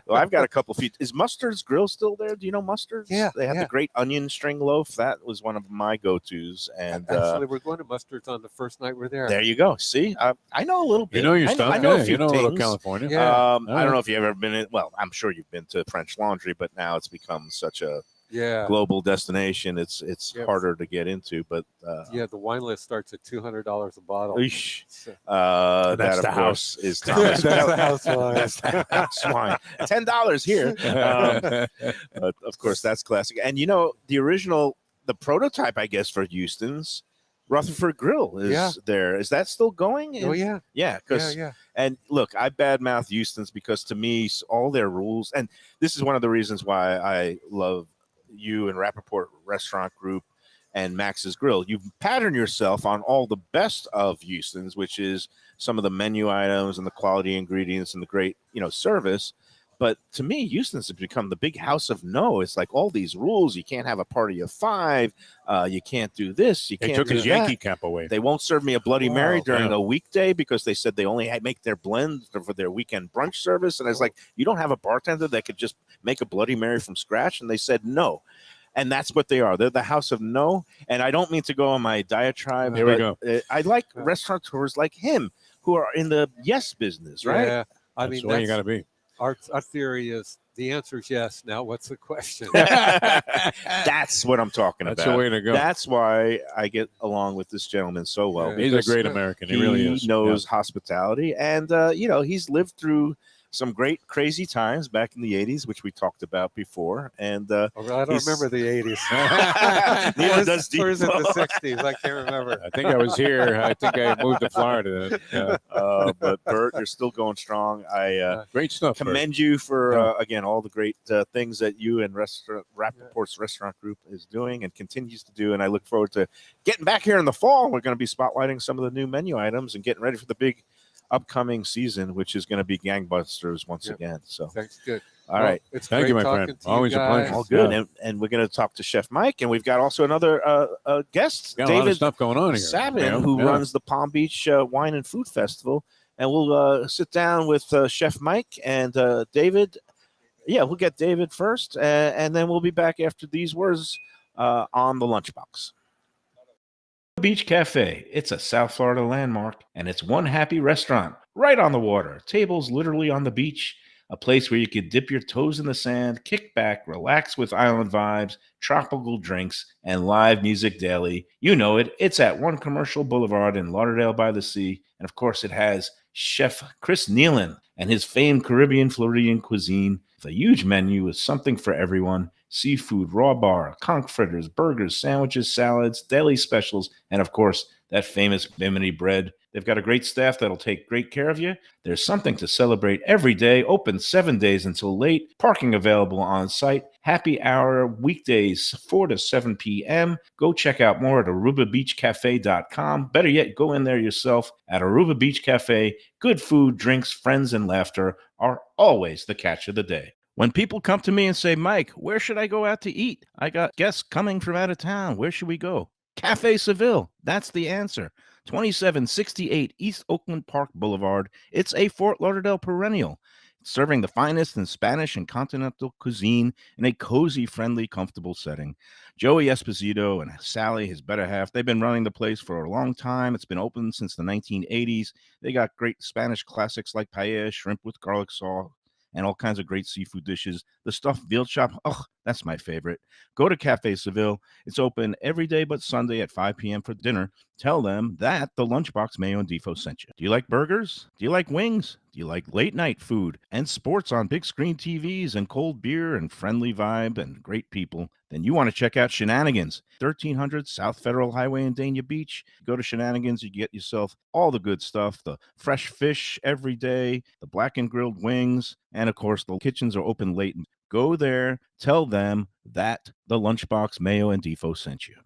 [SPEAKER 3] Well, I've got a couple feet. Is Mustard's Grill still there? Do you know Mustard's?
[SPEAKER 4] Yeah,
[SPEAKER 3] They had
[SPEAKER 4] yeah.
[SPEAKER 3] the great onion string loaf. That was one of my go-tos. And
[SPEAKER 4] Actually, we're going to Mustard's on the first night we're there.
[SPEAKER 3] there you go. See, I know a little bit.
[SPEAKER 5] You know your stuff.
[SPEAKER 3] I know
[SPEAKER 5] yeah,
[SPEAKER 3] a few
[SPEAKER 5] you know a little
[SPEAKER 3] things.
[SPEAKER 5] California.
[SPEAKER 4] Yeah.
[SPEAKER 3] I don't know if you've ever been in. Well, I'm sure you've been to French Laundry, but now it's become such a
[SPEAKER 4] Yeah.
[SPEAKER 3] global destination. It's
[SPEAKER 4] Yep.
[SPEAKER 3] harder to get into, but
[SPEAKER 4] Yeah, the wine list starts at $200 a bottle.
[SPEAKER 3] eesh,
[SPEAKER 4] So-
[SPEAKER 5] That's
[SPEAKER 3] that of
[SPEAKER 5] the
[SPEAKER 3] course is
[SPEAKER 4] That's
[SPEAKER 3] Thomas.
[SPEAKER 4] the house wine.
[SPEAKER 3] That's the house wine. $10 here. But of course, that's classic. And the original, the prototype, I guess, for Houston's Rutherford Grill is
[SPEAKER 4] Yeah.
[SPEAKER 3] there. Is that still going?
[SPEAKER 4] Oh, yeah.
[SPEAKER 3] Yeah, because
[SPEAKER 4] Yeah.
[SPEAKER 3] and look, I badmouth Houston's because to me, all their rules, and this is one of the reasons why I love you and Rapaport Restaurant Group and Max's Grill. You've patterned yourself on all the best of Houston's, which is some of the menu items and the quality ingredients and the great, service. But to me, Houston's has become the big house of no. It's like all these rules. You can't have a party of 5. You can't do this. You
[SPEAKER 5] They
[SPEAKER 3] can't
[SPEAKER 5] took
[SPEAKER 3] do
[SPEAKER 5] his
[SPEAKER 3] that.
[SPEAKER 5] Yankee cap away.
[SPEAKER 3] They won't serve me a Bloody Mary
[SPEAKER 4] Wow.
[SPEAKER 3] during
[SPEAKER 5] Yeah.
[SPEAKER 3] a weekday because they said they only make their blend for their weekend brunch service. And I was like, you don't have a bartender that could just make a Bloody Mary from scratch? And they said no. And that's what they are. They're the house of no. And I don't mean to go on my diatribe.
[SPEAKER 5] Here we
[SPEAKER 3] but,
[SPEAKER 5] go.
[SPEAKER 3] I like restaurateurs like him who are in the yes business, right?
[SPEAKER 4] Yeah. I
[SPEAKER 5] That's
[SPEAKER 4] mean,
[SPEAKER 5] the way you got to be.
[SPEAKER 4] our theory is the answer is yes. Now, what's the question?
[SPEAKER 3] That's what I'm talking
[SPEAKER 5] That's
[SPEAKER 3] about.
[SPEAKER 5] the way to go.
[SPEAKER 3] That's why I get along with this gentleman so well.
[SPEAKER 4] Yeah.
[SPEAKER 5] He's a
[SPEAKER 3] because
[SPEAKER 5] great American. He really is.
[SPEAKER 3] knows hospitality, and he's lived through some great crazy times back in the 80s, which we talked about before. And
[SPEAKER 4] I don't
[SPEAKER 3] He's-
[SPEAKER 4] remember the 80s.
[SPEAKER 3] neither does
[SPEAKER 4] Or is it
[SPEAKER 3] Defo.
[SPEAKER 4] the 60s? I can't remember.
[SPEAKER 5] I think I was here. I think I moved to Florida. Yeah.
[SPEAKER 3] But Burt, you're still going strong. I
[SPEAKER 5] Great stuff. Bert.
[SPEAKER 3] commend you for
[SPEAKER 5] Yeah.
[SPEAKER 3] again all the great things that you and Rapaport's Restaurant Group is doing and continues to do. And I look forward to getting back here in the fall. We're going to be spotlighting some of the new menu items and getting ready for the big upcoming season, which is going to be gangbusters once
[SPEAKER 4] Yep.
[SPEAKER 3] again. So,
[SPEAKER 4] Thanks. Good.
[SPEAKER 3] all right.
[SPEAKER 4] It's
[SPEAKER 5] Thank
[SPEAKER 4] great
[SPEAKER 5] you, my
[SPEAKER 4] talking
[SPEAKER 5] friend.
[SPEAKER 4] to
[SPEAKER 5] Always
[SPEAKER 4] you
[SPEAKER 5] a pleasure.
[SPEAKER 4] guys.
[SPEAKER 3] All good.
[SPEAKER 5] Yeah.
[SPEAKER 3] And we're going to talk to Chef Mike, and we've got also another guest,
[SPEAKER 5] Got a lot of
[SPEAKER 3] David
[SPEAKER 5] stuff going on here.
[SPEAKER 3] Savin,
[SPEAKER 5] Yeah.
[SPEAKER 3] who
[SPEAKER 5] Yeah.
[SPEAKER 3] runs the Palm Beach Wine and Food Festival. And we'll sit down with Chef Mike and David. Yeah, we'll get David first, and then we'll be back after these words on the Lunchbox. Beach Cafe. It's a South Florida landmark, and it's one happy restaurant right on the water. Tables literally on the beach. A place where you could dip your toes in the sand, kick back, relax with island vibes, tropical drinks, and live music daily. You know it. It's at One Commercial Boulevard in Lauderdale by the Sea. And of course, it has Chef Chris Nealon and his famed Caribbean Floridian cuisine with a huge menu with something for everyone. Seafood, raw bar, conch fritters, burgers, sandwiches, salads, deli specials, and of course, that famous Bimini bread They've got a great staff that'll take great care of you. There's something to celebrate every day. Open 7 days until late. Parking available on site. Happy hour weekdays 4 to 7 p.m. Go check out more at arubabeachcafe.com. Better yet, go in there yourself at Aruba Beach Cafe. Good food, drinks, friends, and laughter are always the catch of the day. When people come to me and say, Mike, where should I go out to eat? I got guests coming from out of town. Where should we go? Cafe Seville. That's the answer. 2768 East Oakland Park Boulevard. It's a Fort Lauderdale perennial, serving the finest in Spanish and continental cuisine in a cozy, friendly, comfortable setting. Joey Esposito and Sally, his better half, they've been running the place for a long time. It's been open since the 1980s. They got great Spanish classics like paella, shrimp with garlic sauce, and all kinds of great seafood dishes. The stuffed veal chop, that's my favorite. Go to Cafe Seville. It's open every day but Sunday at 5 p.m. for dinner. Tell them that the Lunchbox Mayo and Defo sent you. Do you like burgers? Do you like wings? Do you like late night food and sports on big screen TVs and cold beer and friendly vibe and great people? Then you want to check out Shenanigans, 1300 South Federal Highway in Dania Beach. Go to Shenanigans, you get yourself all the good stuff, the fresh fish every day, the black and grilled wings, and of course the kitchens are open late. Go there, tell them that the Lunchbox Mayo and Defo sent you.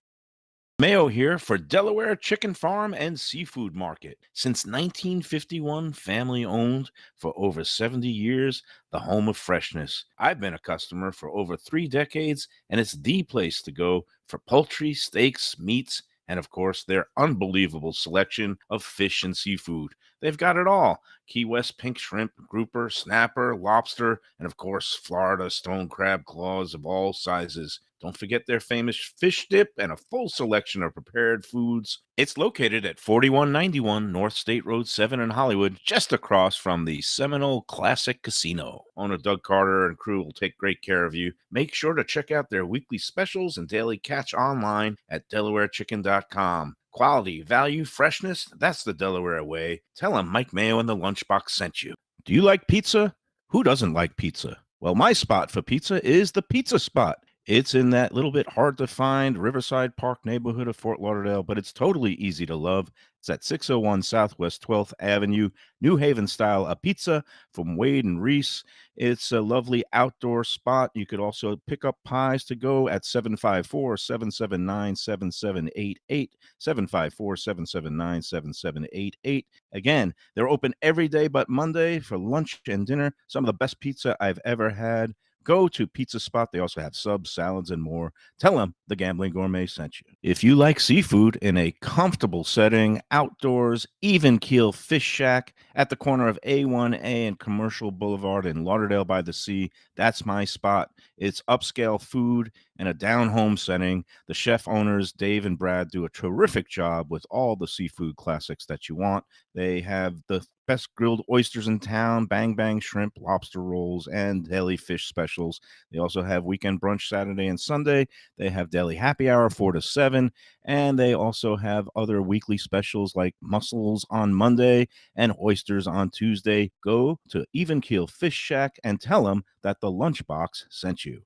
[SPEAKER 3] Mayo here for Delaware Chicken Farm and Seafood Market. Since 1951, family owned for over 70 years, the home of freshness. I've been a customer for over 3 decades, and it's the place to go for poultry, steaks, meats, and of course, their unbelievable selection of fish and seafood. They've got it all. Key West pink shrimp, grouper, snapper, lobster, and of course, Florida stone crab claws of all sizes. Don't forget their famous fish dip and a full selection of prepared foods. It's located at 4191 North State Road 7 in Hollywood, just across from the Seminole Classic Casino. Owner Doug Carter and crew will take great care of you. Make sure to check out their weekly specials and daily catch online at DelawareChicken.com. Quality, value, freshness, that's the Delaware way. Tell them Mike Mayo and the Lunchbox sent you. Do you like pizza? Who doesn't like pizza? Well, my spot for pizza is the Pizza Spot. It's in that little bit hard to find Riverside Park neighborhood of Fort Lauderdale, but it's totally easy to love. It's at 601 Southwest 12th Avenue, New Haven style, a pizza from Wade and Reese. It's a lovely outdoor spot. You could also pick up pies to go at 754-779-7788, 754-779-7788. Again, they're open every day but Monday for lunch and dinner. Some of the best pizza I've ever had. Go to Pizza Spot. They also have subs, salads, and more. Tell them the Gambling Gourmet sent you. If you like seafood in a comfortable setting, outdoors, even keel fish shack at the corner of A1A and Commercial Boulevard in Lauderdale by the Sea, that's my spot. It's upscale food in a down-home setting. The chef owners, Dave and Brad, do a terrific job with all the seafood classics that you want. They have the best grilled oysters in town, bang bang shrimp, lobster rolls, and daily fish specials. They also have weekend brunch Saturday and Sunday. They have daily happy hour 4 to 7, and they also have other weekly specials like mussels on Monday and oysters on Tuesday. Go to Even Keel Fish Shack and tell them that the Lunchbox sent you.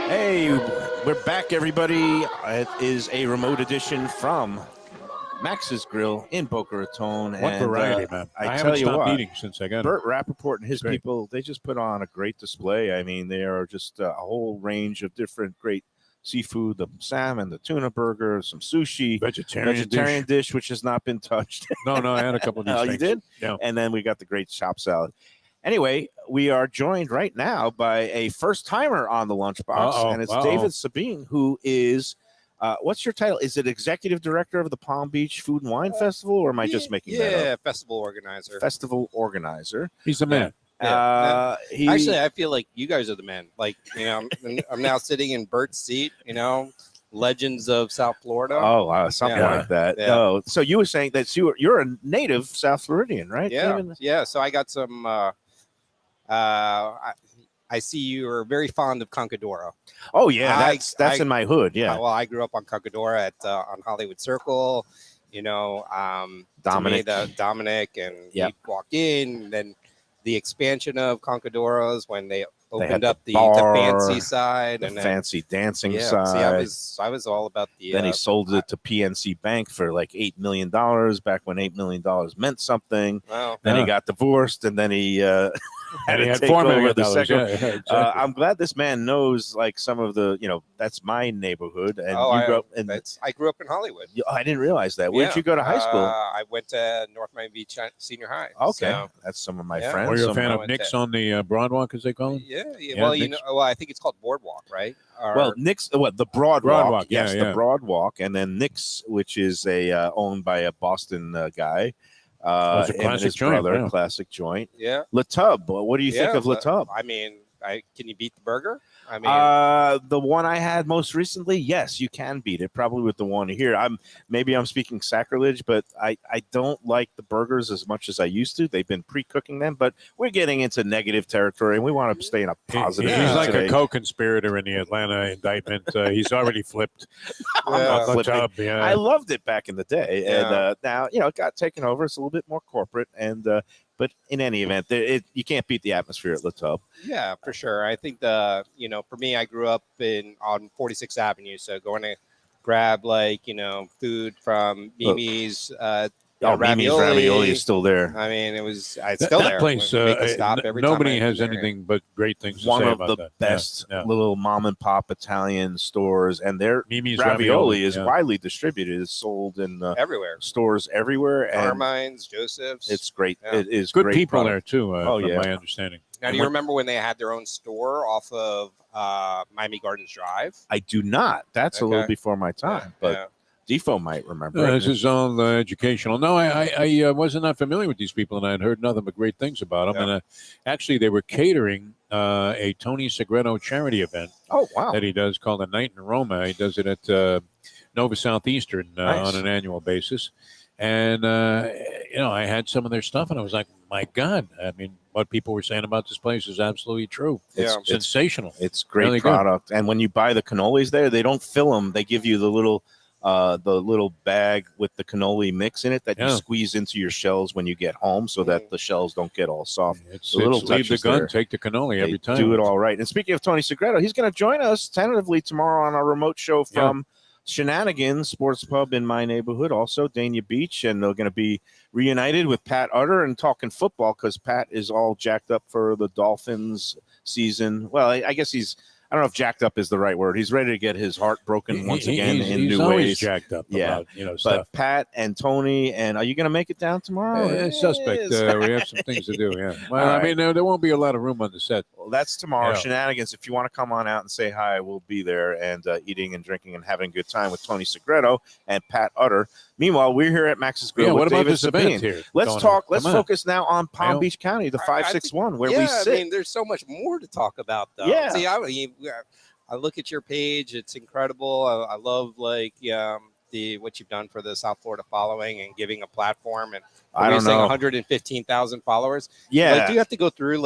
[SPEAKER 3] Hey, we're back, everybody. It is a remote edition from Max's Grill in Boca Raton.
[SPEAKER 5] What variety, man. I haven't stopped eating since I got it.
[SPEAKER 3] Burt Rapaport and his people, they just put on a great display. I mean, they are just a whole range of different great seafood, the salmon, the tuna burger, some sushi, vegetarian dish, which has not been touched.
[SPEAKER 5] No, I had a couple of these things.
[SPEAKER 3] You did?
[SPEAKER 5] Yeah.
[SPEAKER 3] And then we got the great chop salad. Anyway, we are joined right now by a first-timer on the Lunchbox, and it's David Sabine, who is what's your title? Is it executive director of the Palm Beach Food and Wine Festival, or am I just making that up?
[SPEAKER 6] Yeah, festival organizer.
[SPEAKER 3] Festival organizer.
[SPEAKER 5] He's the man.
[SPEAKER 6] Actually, I feel like you guys are the men. Like, I'm now sitting in Burt's seat, legends of South Florida.
[SPEAKER 3] Oh, wow, something like that.
[SPEAKER 6] Yeah.
[SPEAKER 3] Oh, so you were saying that you're a native South Floridian, right?
[SPEAKER 6] Yeah,
[SPEAKER 3] David?
[SPEAKER 6] yeah. So I got some. I see you are very fond of Concadora.
[SPEAKER 3] Oh yeah, that's in my hood. Yeah.
[SPEAKER 6] Well, I grew up on Concadora on Hollywood Circle.
[SPEAKER 3] Dominic
[SPEAKER 6] and you walk in, and then the expansion of Concadoras when they opened
[SPEAKER 3] the
[SPEAKER 6] up the
[SPEAKER 3] bar,
[SPEAKER 6] fancy side
[SPEAKER 3] the
[SPEAKER 6] and then,
[SPEAKER 3] fancy dancing
[SPEAKER 6] yeah.
[SPEAKER 3] side.
[SPEAKER 6] See, I was all about the.
[SPEAKER 3] Then he sold it to PNC Bank for like $8 million back when $8 million meant something.
[SPEAKER 6] Wow.
[SPEAKER 3] Then he got divorced, and then he had
[SPEAKER 5] And he
[SPEAKER 3] to
[SPEAKER 5] had
[SPEAKER 3] take
[SPEAKER 5] $4
[SPEAKER 3] over
[SPEAKER 5] million.
[SPEAKER 3] the second.
[SPEAKER 5] Yeah, exactly.
[SPEAKER 3] I'm glad this man knows like some of the, that's my neighborhood, and you grew up in.
[SPEAKER 6] I grew up in Hollywood.
[SPEAKER 3] I didn't realize that. Where'd
[SPEAKER 6] Yeah.
[SPEAKER 3] you go to high school?
[SPEAKER 6] I went to North Miami Beach Senior High.
[SPEAKER 3] Okay,
[SPEAKER 6] So,
[SPEAKER 3] that's some of my
[SPEAKER 6] yeah.
[SPEAKER 3] friends.
[SPEAKER 5] Were you a
[SPEAKER 3] Some
[SPEAKER 5] fan
[SPEAKER 3] of
[SPEAKER 5] of
[SPEAKER 6] went
[SPEAKER 5] Nick's
[SPEAKER 6] to-
[SPEAKER 5] on the Broadwalk, as they call him?
[SPEAKER 6] yeah.
[SPEAKER 5] Yeah,
[SPEAKER 6] Well,
[SPEAKER 5] Nick's-
[SPEAKER 6] I think it's called Boardwalk, right? Or-
[SPEAKER 3] Well, Nick's the Broadwalk.
[SPEAKER 5] Broadwalk, yeah,
[SPEAKER 3] Yes,
[SPEAKER 5] yeah.
[SPEAKER 3] the Broadwalk, and then Nick's, which is owned by a Boston guy.
[SPEAKER 5] It's a
[SPEAKER 3] him and
[SPEAKER 5] classic
[SPEAKER 3] his
[SPEAKER 5] joint,
[SPEAKER 3] brother,
[SPEAKER 5] yeah.
[SPEAKER 3] classic joint.
[SPEAKER 6] yeah.
[SPEAKER 3] La Tub. What do you think
[SPEAKER 6] Yeah,
[SPEAKER 3] of La
[SPEAKER 6] but,
[SPEAKER 3] Tub?
[SPEAKER 6] I mean, can you beat the burger? I mean,
[SPEAKER 3] The one I had most recently, yes, you can beat it. Probably with the one here. Maybe I'm speaking sacrilege, but I don't like the burgers as much as I used to. They've been pre-cooking them, but we're getting into negative territory, and we want to stay in a positive.
[SPEAKER 5] He's like
[SPEAKER 3] today.
[SPEAKER 5] a co-conspirator in the Atlanta indictment. He's already flipped.
[SPEAKER 3] I'm not
[SPEAKER 5] on the
[SPEAKER 3] flipping.
[SPEAKER 5] tub, yeah.
[SPEAKER 3] I loved it back in the day,
[SPEAKER 6] Yeah.
[SPEAKER 3] and now it got taken over. It's a little bit more corporate, and but in any event, you can't beat the atmosphere at La Tub.
[SPEAKER 6] yeah, for sure. I think for me, I grew up on 46th Avenue, so going to grab food from Mimi's.
[SPEAKER 3] Mimi's ravioli is still there.
[SPEAKER 6] I mean, it's
[SPEAKER 5] That,
[SPEAKER 6] still
[SPEAKER 5] that
[SPEAKER 6] there.
[SPEAKER 5] place,
[SPEAKER 6] We make a stop every time
[SPEAKER 5] nobody
[SPEAKER 6] I
[SPEAKER 5] has
[SPEAKER 6] go there.
[SPEAKER 5] anything but great things to
[SPEAKER 3] One
[SPEAKER 5] say
[SPEAKER 3] of
[SPEAKER 5] about
[SPEAKER 3] the
[SPEAKER 5] that.
[SPEAKER 3] best
[SPEAKER 5] Yeah, yeah.
[SPEAKER 3] little mom and pop Italian stores, and their
[SPEAKER 5] Mimi's
[SPEAKER 3] ravioli is
[SPEAKER 5] yeah.
[SPEAKER 3] widely distributed. It's sold in
[SPEAKER 6] Everywhere.
[SPEAKER 3] stores everywhere, and
[SPEAKER 6] Carmine's, Joseph's.
[SPEAKER 3] it's great.
[SPEAKER 6] Yeah.
[SPEAKER 3] It is
[SPEAKER 5] Good
[SPEAKER 3] great
[SPEAKER 5] people
[SPEAKER 3] product.
[SPEAKER 5] there too.
[SPEAKER 3] Oh,
[SPEAKER 5] From
[SPEAKER 3] yeah.
[SPEAKER 5] my understanding.
[SPEAKER 6] Now, do you remember when they had their own store off of Miami Gardens Drive?
[SPEAKER 3] I do not. That's a
[SPEAKER 6] Okay.
[SPEAKER 3] little before my time, but
[SPEAKER 6] Yeah.
[SPEAKER 3] Defo might remember.
[SPEAKER 5] This is all educational. No, I wasn't that familiar with these people, and I had heard nothing but great things about them.
[SPEAKER 6] Yeah.
[SPEAKER 5] And actually, they were catering a Tony Segreto charity event
[SPEAKER 3] Oh wow!
[SPEAKER 5] that he does called A Night in Roma. He does it at Nova Southeastern
[SPEAKER 3] Nice.
[SPEAKER 5] on an annual basis. And, I had some of their stuff, and I was like, my God. I mean, what people were saying about this place is absolutely true.
[SPEAKER 6] Yeah.
[SPEAKER 5] It's sensational.
[SPEAKER 3] It's great
[SPEAKER 5] Really good.
[SPEAKER 3] product, and when you buy the cannolis there, they don't fill them. They give you the little bag with the cannoli mix in it that you
[SPEAKER 5] Yeah.
[SPEAKER 3] squeeze into your shells when you get home, so that the shells don't get all soft.
[SPEAKER 5] It's
[SPEAKER 3] The little
[SPEAKER 5] leave the
[SPEAKER 3] touches
[SPEAKER 5] gun,
[SPEAKER 3] there.
[SPEAKER 5] take the cannoli
[SPEAKER 3] They
[SPEAKER 5] every time.
[SPEAKER 3] do it all right. And speaking of Tony Segreto, he's going to join us tentatively tomorrow on a remote show from Shenanigans Sports Pub in my neighborhood, also Dania Beach, and they're going to be reunited with Pat Utter and talking football because Pat is all jacked up for the Dolphins season. Well, I guess I don't know if jacked up is the right word. He's ready to get his heart broken once again in
[SPEAKER 5] he's
[SPEAKER 3] new
[SPEAKER 5] always
[SPEAKER 3] ways.
[SPEAKER 5] jacked up
[SPEAKER 3] Yeah.
[SPEAKER 5] about,
[SPEAKER 3] But
[SPEAKER 5] stuff.
[SPEAKER 3] Pat and Tony, and are you going to make it down tomorrow?
[SPEAKER 5] Suspect.
[SPEAKER 3] Yes.
[SPEAKER 5] We have some things to do, yeah. Well,
[SPEAKER 3] All
[SPEAKER 5] I mean, there won't be a lot of room on the set.
[SPEAKER 3] Well, that's tomorrow.
[SPEAKER 5] Yeah.
[SPEAKER 3] Shenanigans. If you want to come on out and say hi, we'll be there and eating and drinking and having a good time with Tony Segreto and Pat Utter. Meanwhile, we're here at Max's Grill
[SPEAKER 5] Yeah,
[SPEAKER 3] with
[SPEAKER 5] what about
[SPEAKER 3] David
[SPEAKER 5] this event
[SPEAKER 3] Sabine.
[SPEAKER 5] here?
[SPEAKER 3] Let's
[SPEAKER 5] going
[SPEAKER 3] talk.
[SPEAKER 5] on?
[SPEAKER 3] Let's
[SPEAKER 5] Come on.
[SPEAKER 3] focus now on Palm
[SPEAKER 5] Mayo?
[SPEAKER 3] Beach County, the
[SPEAKER 6] I
[SPEAKER 3] 561, where we
[SPEAKER 6] I
[SPEAKER 3] sit.
[SPEAKER 6] mean, there's so much more to talk about, though.
[SPEAKER 3] Yeah.
[SPEAKER 6] See, I look at your page; it's incredible. I love what you've done for the South Florida following and giving a platform. And
[SPEAKER 3] I don't know.
[SPEAKER 6] 115,000 followers.
[SPEAKER 3] Yeah.
[SPEAKER 6] Like, do you have to go through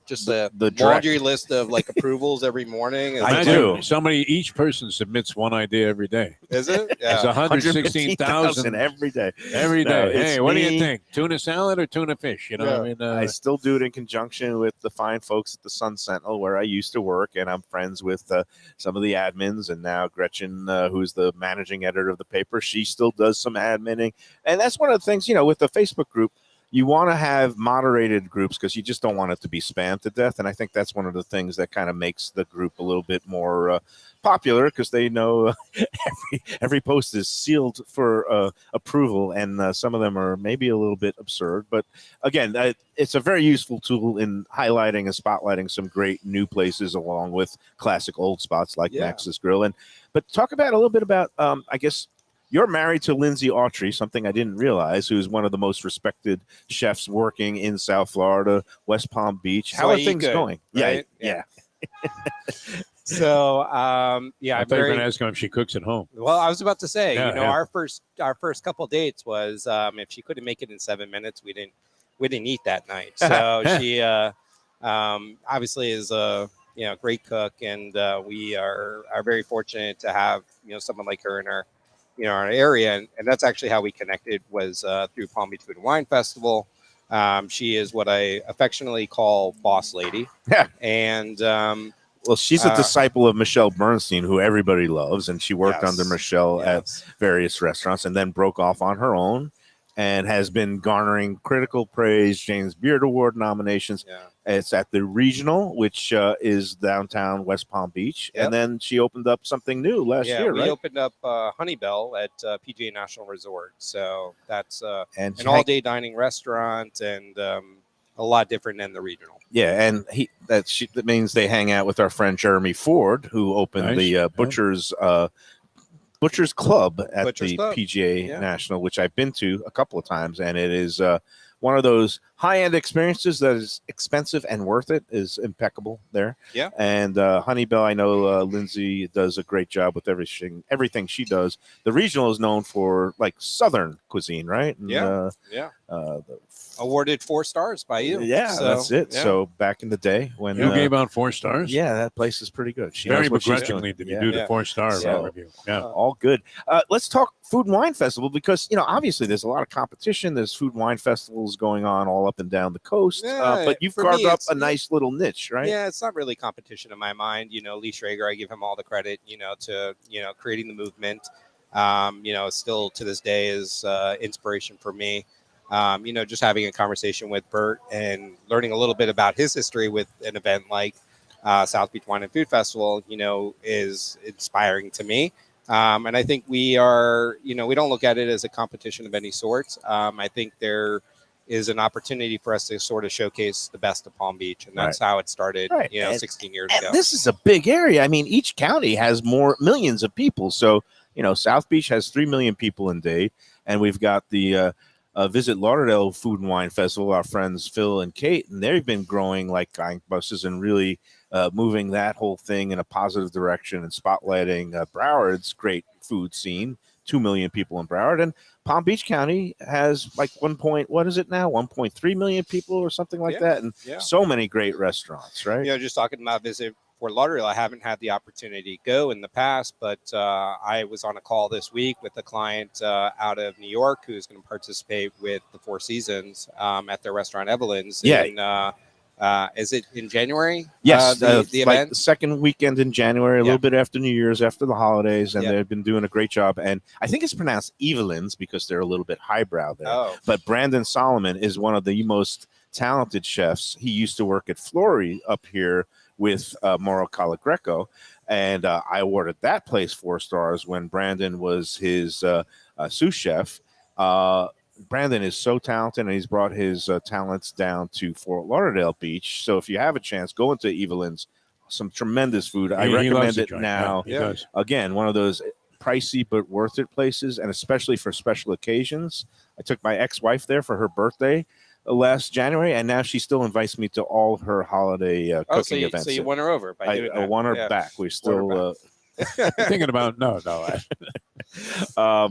[SPEAKER 6] just a
[SPEAKER 3] the direct-
[SPEAKER 6] laundry list of approvals every morning?
[SPEAKER 3] I
[SPEAKER 5] Imagine
[SPEAKER 3] do.
[SPEAKER 5] each person submits one idea every day.
[SPEAKER 6] Is it?
[SPEAKER 5] It's
[SPEAKER 6] Yeah.
[SPEAKER 5] 116,000
[SPEAKER 3] every day.
[SPEAKER 5] every
[SPEAKER 3] No,
[SPEAKER 5] day.
[SPEAKER 3] it's
[SPEAKER 5] Hey, what do you
[SPEAKER 3] me.
[SPEAKER 5] think? Tuna salad or tuna fish? You know,
[SPEAKER 6] Yeah.
[SPEAKER 5] I mean,
[SPEAKER 3] I still do it in conjunction with the fine folks at the Sun Sentinel, where I used to work, and I'm friends with some of the admins. And now Gretchen, who's the managing editor of the paper, she still does some adminning. And that's one of the things, with the Facebook group, you want to have moderated groups because you just don't want it to be spammed to death. And I think that's one of the things that kind of makes the group a little bit more popular because they know every post is sealed for approval, and some of them are maybe a little bit absurd. But again, it's a very useful tool in highlighting and spotlighting some great new places along with classic old spots like Max's Grill. But talk about a little bit about, I guess, you're married to Lindsay Autry, something I didn't realize, who's one of the most respected chefs working in South Florida, West Palm Beach. How are things going?
[SPEAKER 6] Right?
[SPEAKER 3] Yeah.
[SPEAKER 6] So,
[SPEAKER 5] I thought you were going to ask him if she cooks at home.
[SPEAKER 6] Well, I was about to say,
[SPEAKER 5] Yeah, yeah.
[SPEAKER 6] our first couple dates was if she couldn't make it in 7 minutes, we didn't eat that night. So she obviously is a great cook, and we are very fortunate to have someone like her in our area, and that's actually how we connected was through Palm Beach Food and Wine Festival. She is what I affectionately call Boss Lady. And
[SPEAKER 3] well, she's a disciple of Michelle Bernstein, who everybody loves, and she worked under
[SPEAKER 6] Yes.
[SPEAKER 3] Michelle at
[SPEAKER 6] Yes.
[SPEAKER 3] various restaurants and then broke off on her own and has been garnering critical praise, James Beard Award nominations.
[SPEAKER 6] Yeah.
[SPEAKER 3] It's at the Regional, which is downtown West Palm Beach.
[SPEAKER 6] Yep.
[SPEAKER 3] And then she opened up something new last year,
[SPEAKER 6] we
[SPEAKER 3] right?
[SPEAKER 6] opened up Honeybell at PGA National Resort. So that's
[SPEAKER 3] And
[SPEAKER 6] an all-day dining restaurant and a lot different than the Regional.
[SPEAKER 3] Yeah, and that means they hang out with our friend Jeremy Ford, who opened
[SPEAKER 5] Nice.
[SPEAKER 3] the Butcher's Club at
[SPEAKER 6] Butcher's
[SPEAKER 3] the
[SPEAKER 6] Club.
[SPEAKER 3] PGA
[SPEAKER 6] Yeah.
[SPEAKER 3] National, which I've been to a couple of times, and it is one of those high-end experiences that is expensive and worth it. Is impeccable there.
[SPEAKER 6] Yeah.
[SPEAKER 3] And Honeybell, I know Lindsay does a great job with everything she does. The Regional is known for like Southern cuisine, right? And,
[SPEAKER 6] Yeah. Awarded 4 stars by you.
[SPEAKER 3] Yeah,
[SPEAKER 6] So,
[SPEAKER 3] that's it.
[SPEAKER 6] yeah.
[SPEAKER 3] So back in the day when
[SPEAKER 5] You gave out 4 stars?
[SPEAKER 3] yeah, that place is pretty good. She
[SPEAKER 5] Very
[SPEAKER 3] knows what she's
[SPEAKER 5] begrudgingly
[SPEAKER 3] doing.
[SPEAKER 5] did you do the
[SPEAKER 6] Yeah.
[SPEAKER 5] 4-star
[SPEAKER 3] So-
[SPEAKER 5] review. Yeah.
[SPEAKER 3] All good. Let's talk Food and Wine Festival because, obviously there's a lot of competition. There's food and wine festivals going on all up and down the coast.
[SPEAKER 6] Yeah,
[SPEAKER 3] But you've
[SPEAKER 6] for
[SPEAKER 3] carved
[SPEAKER 6] me,
[SPEAKER 3] up
[SPEAKER 6] it's-
[SPEAKER 3] a nice little niche, right?
[SPEAKER 6] Yeah, it's not really competition in my mind. Lee Schrager, I give him all the credit, to, creating the movement. Still to this day is inspiration for me. Just having a conversation with Burt and learning a little bit about his history with an event like South Beach Wine and Food Festival, is inspiring to me. And I think we are, we don't look at it as a competition of any sort. I think there is an opportunity for us to sort of showcase the best of Palm Beach. And that's how it started,
[SPEAKER 3] Right.
[SPEAKER 6] 16 years
[SPEAKER 3] And
[SPEAKER 6] ago.
[SPEAKER 3] this is a big area. I mean, each county has millions of people. So, South Beach has 3 million people in Dade. And we've got the Visit Lauderdale Food and Wine Festival, our friends Phil and Kate. And they've been growing like gangbusters and really moving that whole thing in a positive direction and spotlighting Broward's great food scene. 2 million people in Broward, and Palm Beach County has like 1.3 million people or something like that, and so many great restaurants, right?
[SPEAKER 6] Just talking about Visit Fort Lauderdale, I haven't had the opportunity to go in the past, but I was on a call this week with a client out of New York who's going to participate with the Four Seasons at their restaurant Evelyn's.
[SPEAKER 3] Yeah.
[SPEAKER 6] Is it in January?
[SPEAKER 3] Yes,
[SPEAKER 6] the
[SPEAKER 3] like
[SPEAKER 6] event.
[SPEAKER 3] the second weekend in January, a little bit after New Year's, after the holidays, and
[SPEAKER 6] Yeah.
[SPEAKER 3] they've been doing a great job. And I think it's pronounced Evelyn's because they're a little bit highbrow there.
[SPEAKER 6] Oh,
[SPEAKER 3] But Brandon Solomon is one of the most talented chefs. He used to work at Flory up here with Mauro Calagreco, and I awarded that place 4 stars when Brandon was his sous chef. Brandon is so talented, and he's brought his talents down to Fort Lauderdale Beach. So if you have a chance, go into Evelyn's. Some tremendous food. I
[SPEAKER 5] He loves
[SPEAKER 3] recommend
[SPEAKER 5] the
[SPEAKER 3] it
[SPEAKER 5] joint.
[SPEAKER 3] now.
[SPEAKER 5] Yeah, he does.
[SPEAKER 3] Again, one of those pricey but worth it places, and especially for special occasions. I took my ex-wife there for her birthday last January, and now she still invites me to all of her holiday cooking events.
[SPEAKER 6] So you won her over by doing
[SPEAKER 3] I
[SPEAKER 6] that.
[SPEAKER 3] won her
[SPEAKER 6] Yeah.
[SPEAKER 3] back. We're still
[SPEAKER 5] Thinking about no.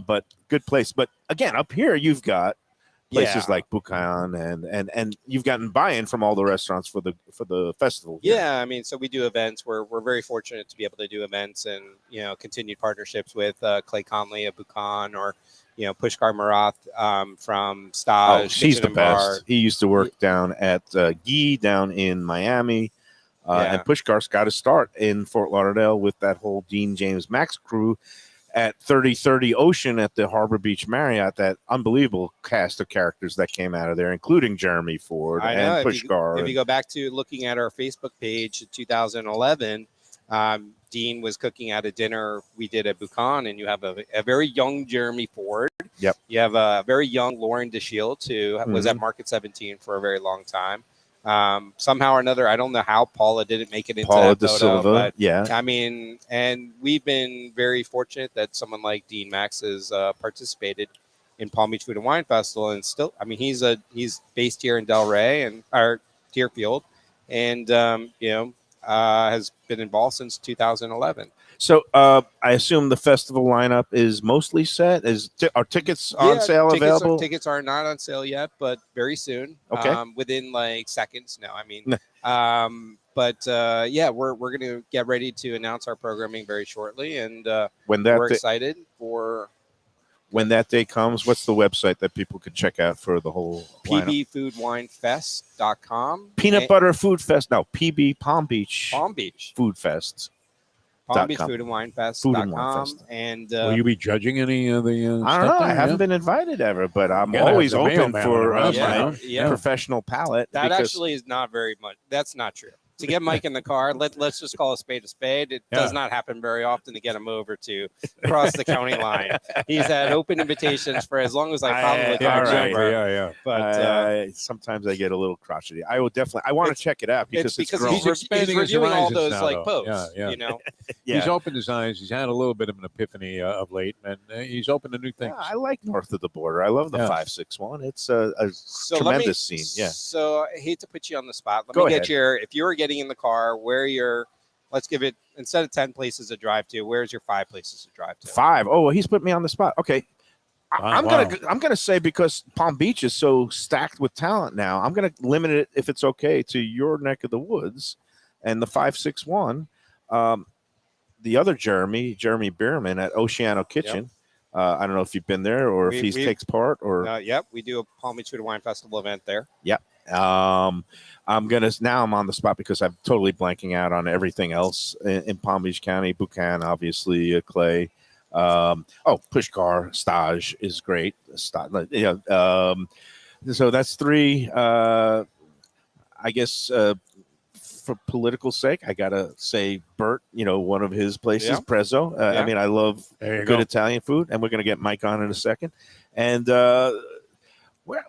[SPEAKER 3] but good place. But again, up here you've got places
[SPEAKER 6] Yeah.
[SPEAKER 3] like Boca and you've gotten buy-in from all the restaurants for the festival. here.
[SPEAKER 6] Yeah, I mean, so we do events. We're very fortunate to be able to do events and continued partnerships with Clay Conley of Buchan or Pushkar Marath from Staj.
[SPEAKER 3] Oh, she's
[SPEAKER 6] Kitchen
[SPEAKER 3] the
[SPEAKER 6] and Bar.
[SPEAKER 3] best. He used to work down at Guy down in Miami. And Pushkar's got to start in Fort Lauderdale with that whole Dean James Max crew at 3030 Ocean at the Harbor Beach Marriott. That unbelievable cast of characters that came out of there, including Jeremy Ford
[SPEAKER 6] I know.
[SPEAKER 3] and Pushkar.
[SPEAKER 6] If you go back to looking at our Facebook page in 2011, Dean was cooking at a dinner we did at Buchan, and you have a very young Jeremy Ford.
[SPEAKER 3] Yep.
[SPEAKER 6] You have a very young Lauren DeShields, who was at Market 17 for a very long time. Somehow or another, I don't know how Paula didn't make it into
[SPEAKER 3] Paula
[SPEAKER 6] that
[SPEAKER 3] De
[SPEAKER 6] photo,
[SPEAKER 3] Silva,
[SPEAKER 6] but
[SPEAKER 3] yeah.
[SPEAKER 6] I mean, and we've been very fortunate that someone like Dean Max has participated in Palm Beach Food and Wine Festival, and still, I mean, he's based here in Delray and or Deerfield, and has been involved since 2011.
[SPEAKER 3] So I assume the festival lineup is mostly set. Are tickets on sale available?
[SPEAKER 6] Tickets are not on sale yet, but very soon.
[SPEAKER 3] Okay.
[SPEAKER 6] Within like seconds. No, I mean, we're going to get ready to announce our programming very shortly, and
[SPEAKER 3] When that
[SPEAKER 6] we're excited for.
[SPEAKER 3] when that day comes, what's the website that people could check out for the whole lineup?
[SPEAKER 6] pbfoodwinefest.com.
[SPEAKER 3] Peanut Butter Food Fest. No, PB Palm Beach Food Fest.
[SPEAKER 6] Palm Beach
[SPEAKER 3] com.
[SPEAKER 6] Food and Wine Fest.
[SPEAKER 3] Food and Wine Fest.
[SPEAKER 6] And
[SPEAKER 5] Will you be judging any of the
[SPEAKER 3] I don't know. I haven't been invited ever, but I'm always open for my professional palate.
[SPEAKER 6] That actually is not very much. That's not true. To get Mike in the car, let's just call a spade a spade. It does not happen very often to get him over to cross the county line. He's had open invitations for as long as I follow the car.
[SPEAKER 5] Yeah.
[SPEAKER 3] But sometimes I get a little crotchety. I will definitely. I want to check it out because
[SPEAKER 6] he's reviewing all those posts.
[SPEAKER 5] Yeah.
[SPEAKER 6] You know,
[SPEAKER 5] he's opened his eyes. He's had a little bit of an epiphany of late, and he's open to new things.
[SPEAKER 3] I like north of the border. I love the 561. It's a tremendous scene. Yeah.
[SPEAKER 6] So I hate to put you on the spot. Let me get if you were getting in the car, let's give it, instead of 10 places to drive to, where's your 5 places to drive to?
[SPEAKER 3] 5. Oh, well, he's put me on the spot. Okay. I'm gonna say, because Palm Beach is so stacked with talent now, I'm gonna limit it, if it's okay, to your neck of the woods and the 561. The other Jeremy Bierman at Oceano Kitchen. Yep. I don't know if you've been there or if he takes part or.
[SPEAKER 6] Yep, we do a Palm Beach Food and Wine Festival event there.
[SPEAKER 3] Yep. I'm on the spot because I'm totally blanking out on everything else in Palm Beach County. Buchan, obviously, Clay. Pushkar Stage is great. So that's 3. I guess for political sake, I gotta say Burt. One of his places, Prezzo. I mean, I love good Italian food, and we're gonna get Mike on in a second. And where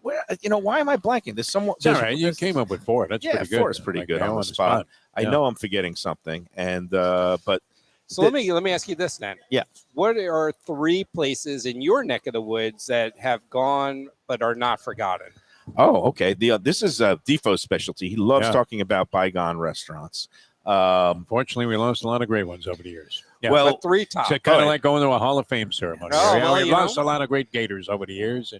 [SPEAKER 3] why am I blanking? There's someone.
[SPEAKER 5] All right, you came up with 4. That's pretty good.
[SPEAKER 3] 4 is pretty good on the spot. I know I'm forgetting something, and but.
[SPEAKER 6] So let me ask you this then.
[SPEAKER 3] Yeah.
[SPEAKER 6] What are 3 places in your neck of the woods that have gone but are not forgotten?
[SPEAKER 3] Oh, okay. This is Defo's specialty. He loves talking about bygone restaurants.
[SPEAKER 5] Unfortunately, we lost a lot of great ones over the years.
[SPEAKER 6] Yeah, well, 3 top.
[SPEAKER 5] It's kind of like going to a Hall of Fame ceremony. We lost a lot of great gators over the years.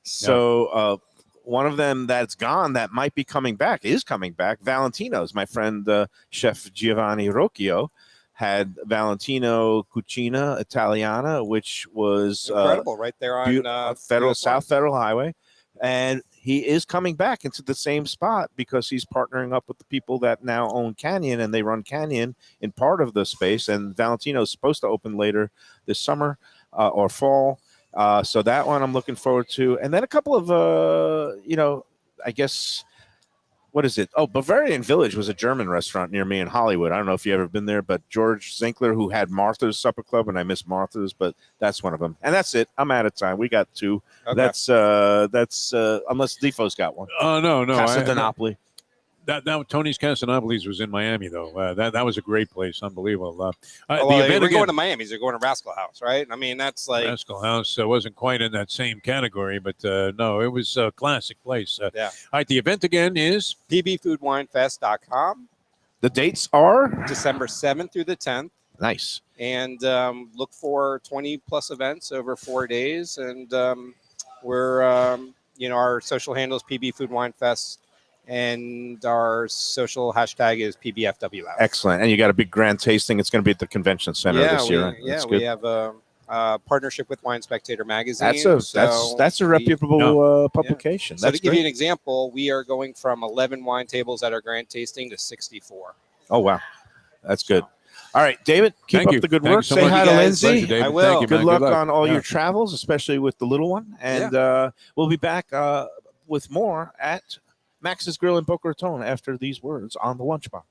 [SPEAKER 3] So one of them that's gone that might be coming back is coming back. Valentino's. My friend Chef Giovanni Rocchio had Valentino Cucina Italiana, which was
[SPEAKER 6] incredible, right there on
[SPEAKER 3] South Federal Highway. And he is coming back into the same spot because he's partnering up with the people that now own Canyon, and they run Canyon in part of the space. And Valentino is supposed to open later this summer or fall. So that one I'm looking forward to. And then a couple of, I guess, what is it? Oh, Bavarian Village was a German restaurant near me in Hollywood. I don't know if you've ever been there, but George Zinkler, who had Martha's Supper Club, and I miss Martha's, but that's one of them. And that's it. I'm out of time. We got 2. Okay. That's unless Defo's got one.
[SPEAKER 5] Oh, no.
[SPEAKER 3] Casa de Napoli.
[SPEAKER 5] That Tony's Casanopolis was in Miami, though. That was a great place. Unbelievable.
[SPEAKER 6] We're going to Miami. They're going to Rascal House, right? I mean, that's like...
[SPEAKER 5] Rascal House wasn't quite in that same category, but no, it was a classic place. All right, the event again is?
[SPEAKER 6] pbfoodwinefest.com.
[SPEAKER 3] The dates are?
[SPEAKER 6] December 7th through the 10th.
[SPEAKER 3] Nice.
[SPEAKER 6] And look for 20-plus events over 4 days. And we're, our social handle is pbfoodwinefest. And our social hashtag is PBFWF.
[SPEAKER 3] Excellent. And you got a big grand tasting. It's going to be at the convention center this year.
[SPEAKER 6] We have a partnership with Wine Spectator magazine.
[SPEAKER 3] That's a reputable publication.
[SPEAKER 6] So to give you an example, we are going from 11 wine tables at our grand tasting to 64.
[SPEAKER 3] Oh, wow. That's good. All right, David, keep up the good work.
[SPEAKER 5] So
[SPEAKER 3] Say hi to Lindsay.
[SPEAKER 5] Pleasure, I will.
[SPEAKER 3] Good luck on all your travels, especially with the little one. And we'll be back with more at Max's Grille in Boca Raton after these words on the Lunchbox.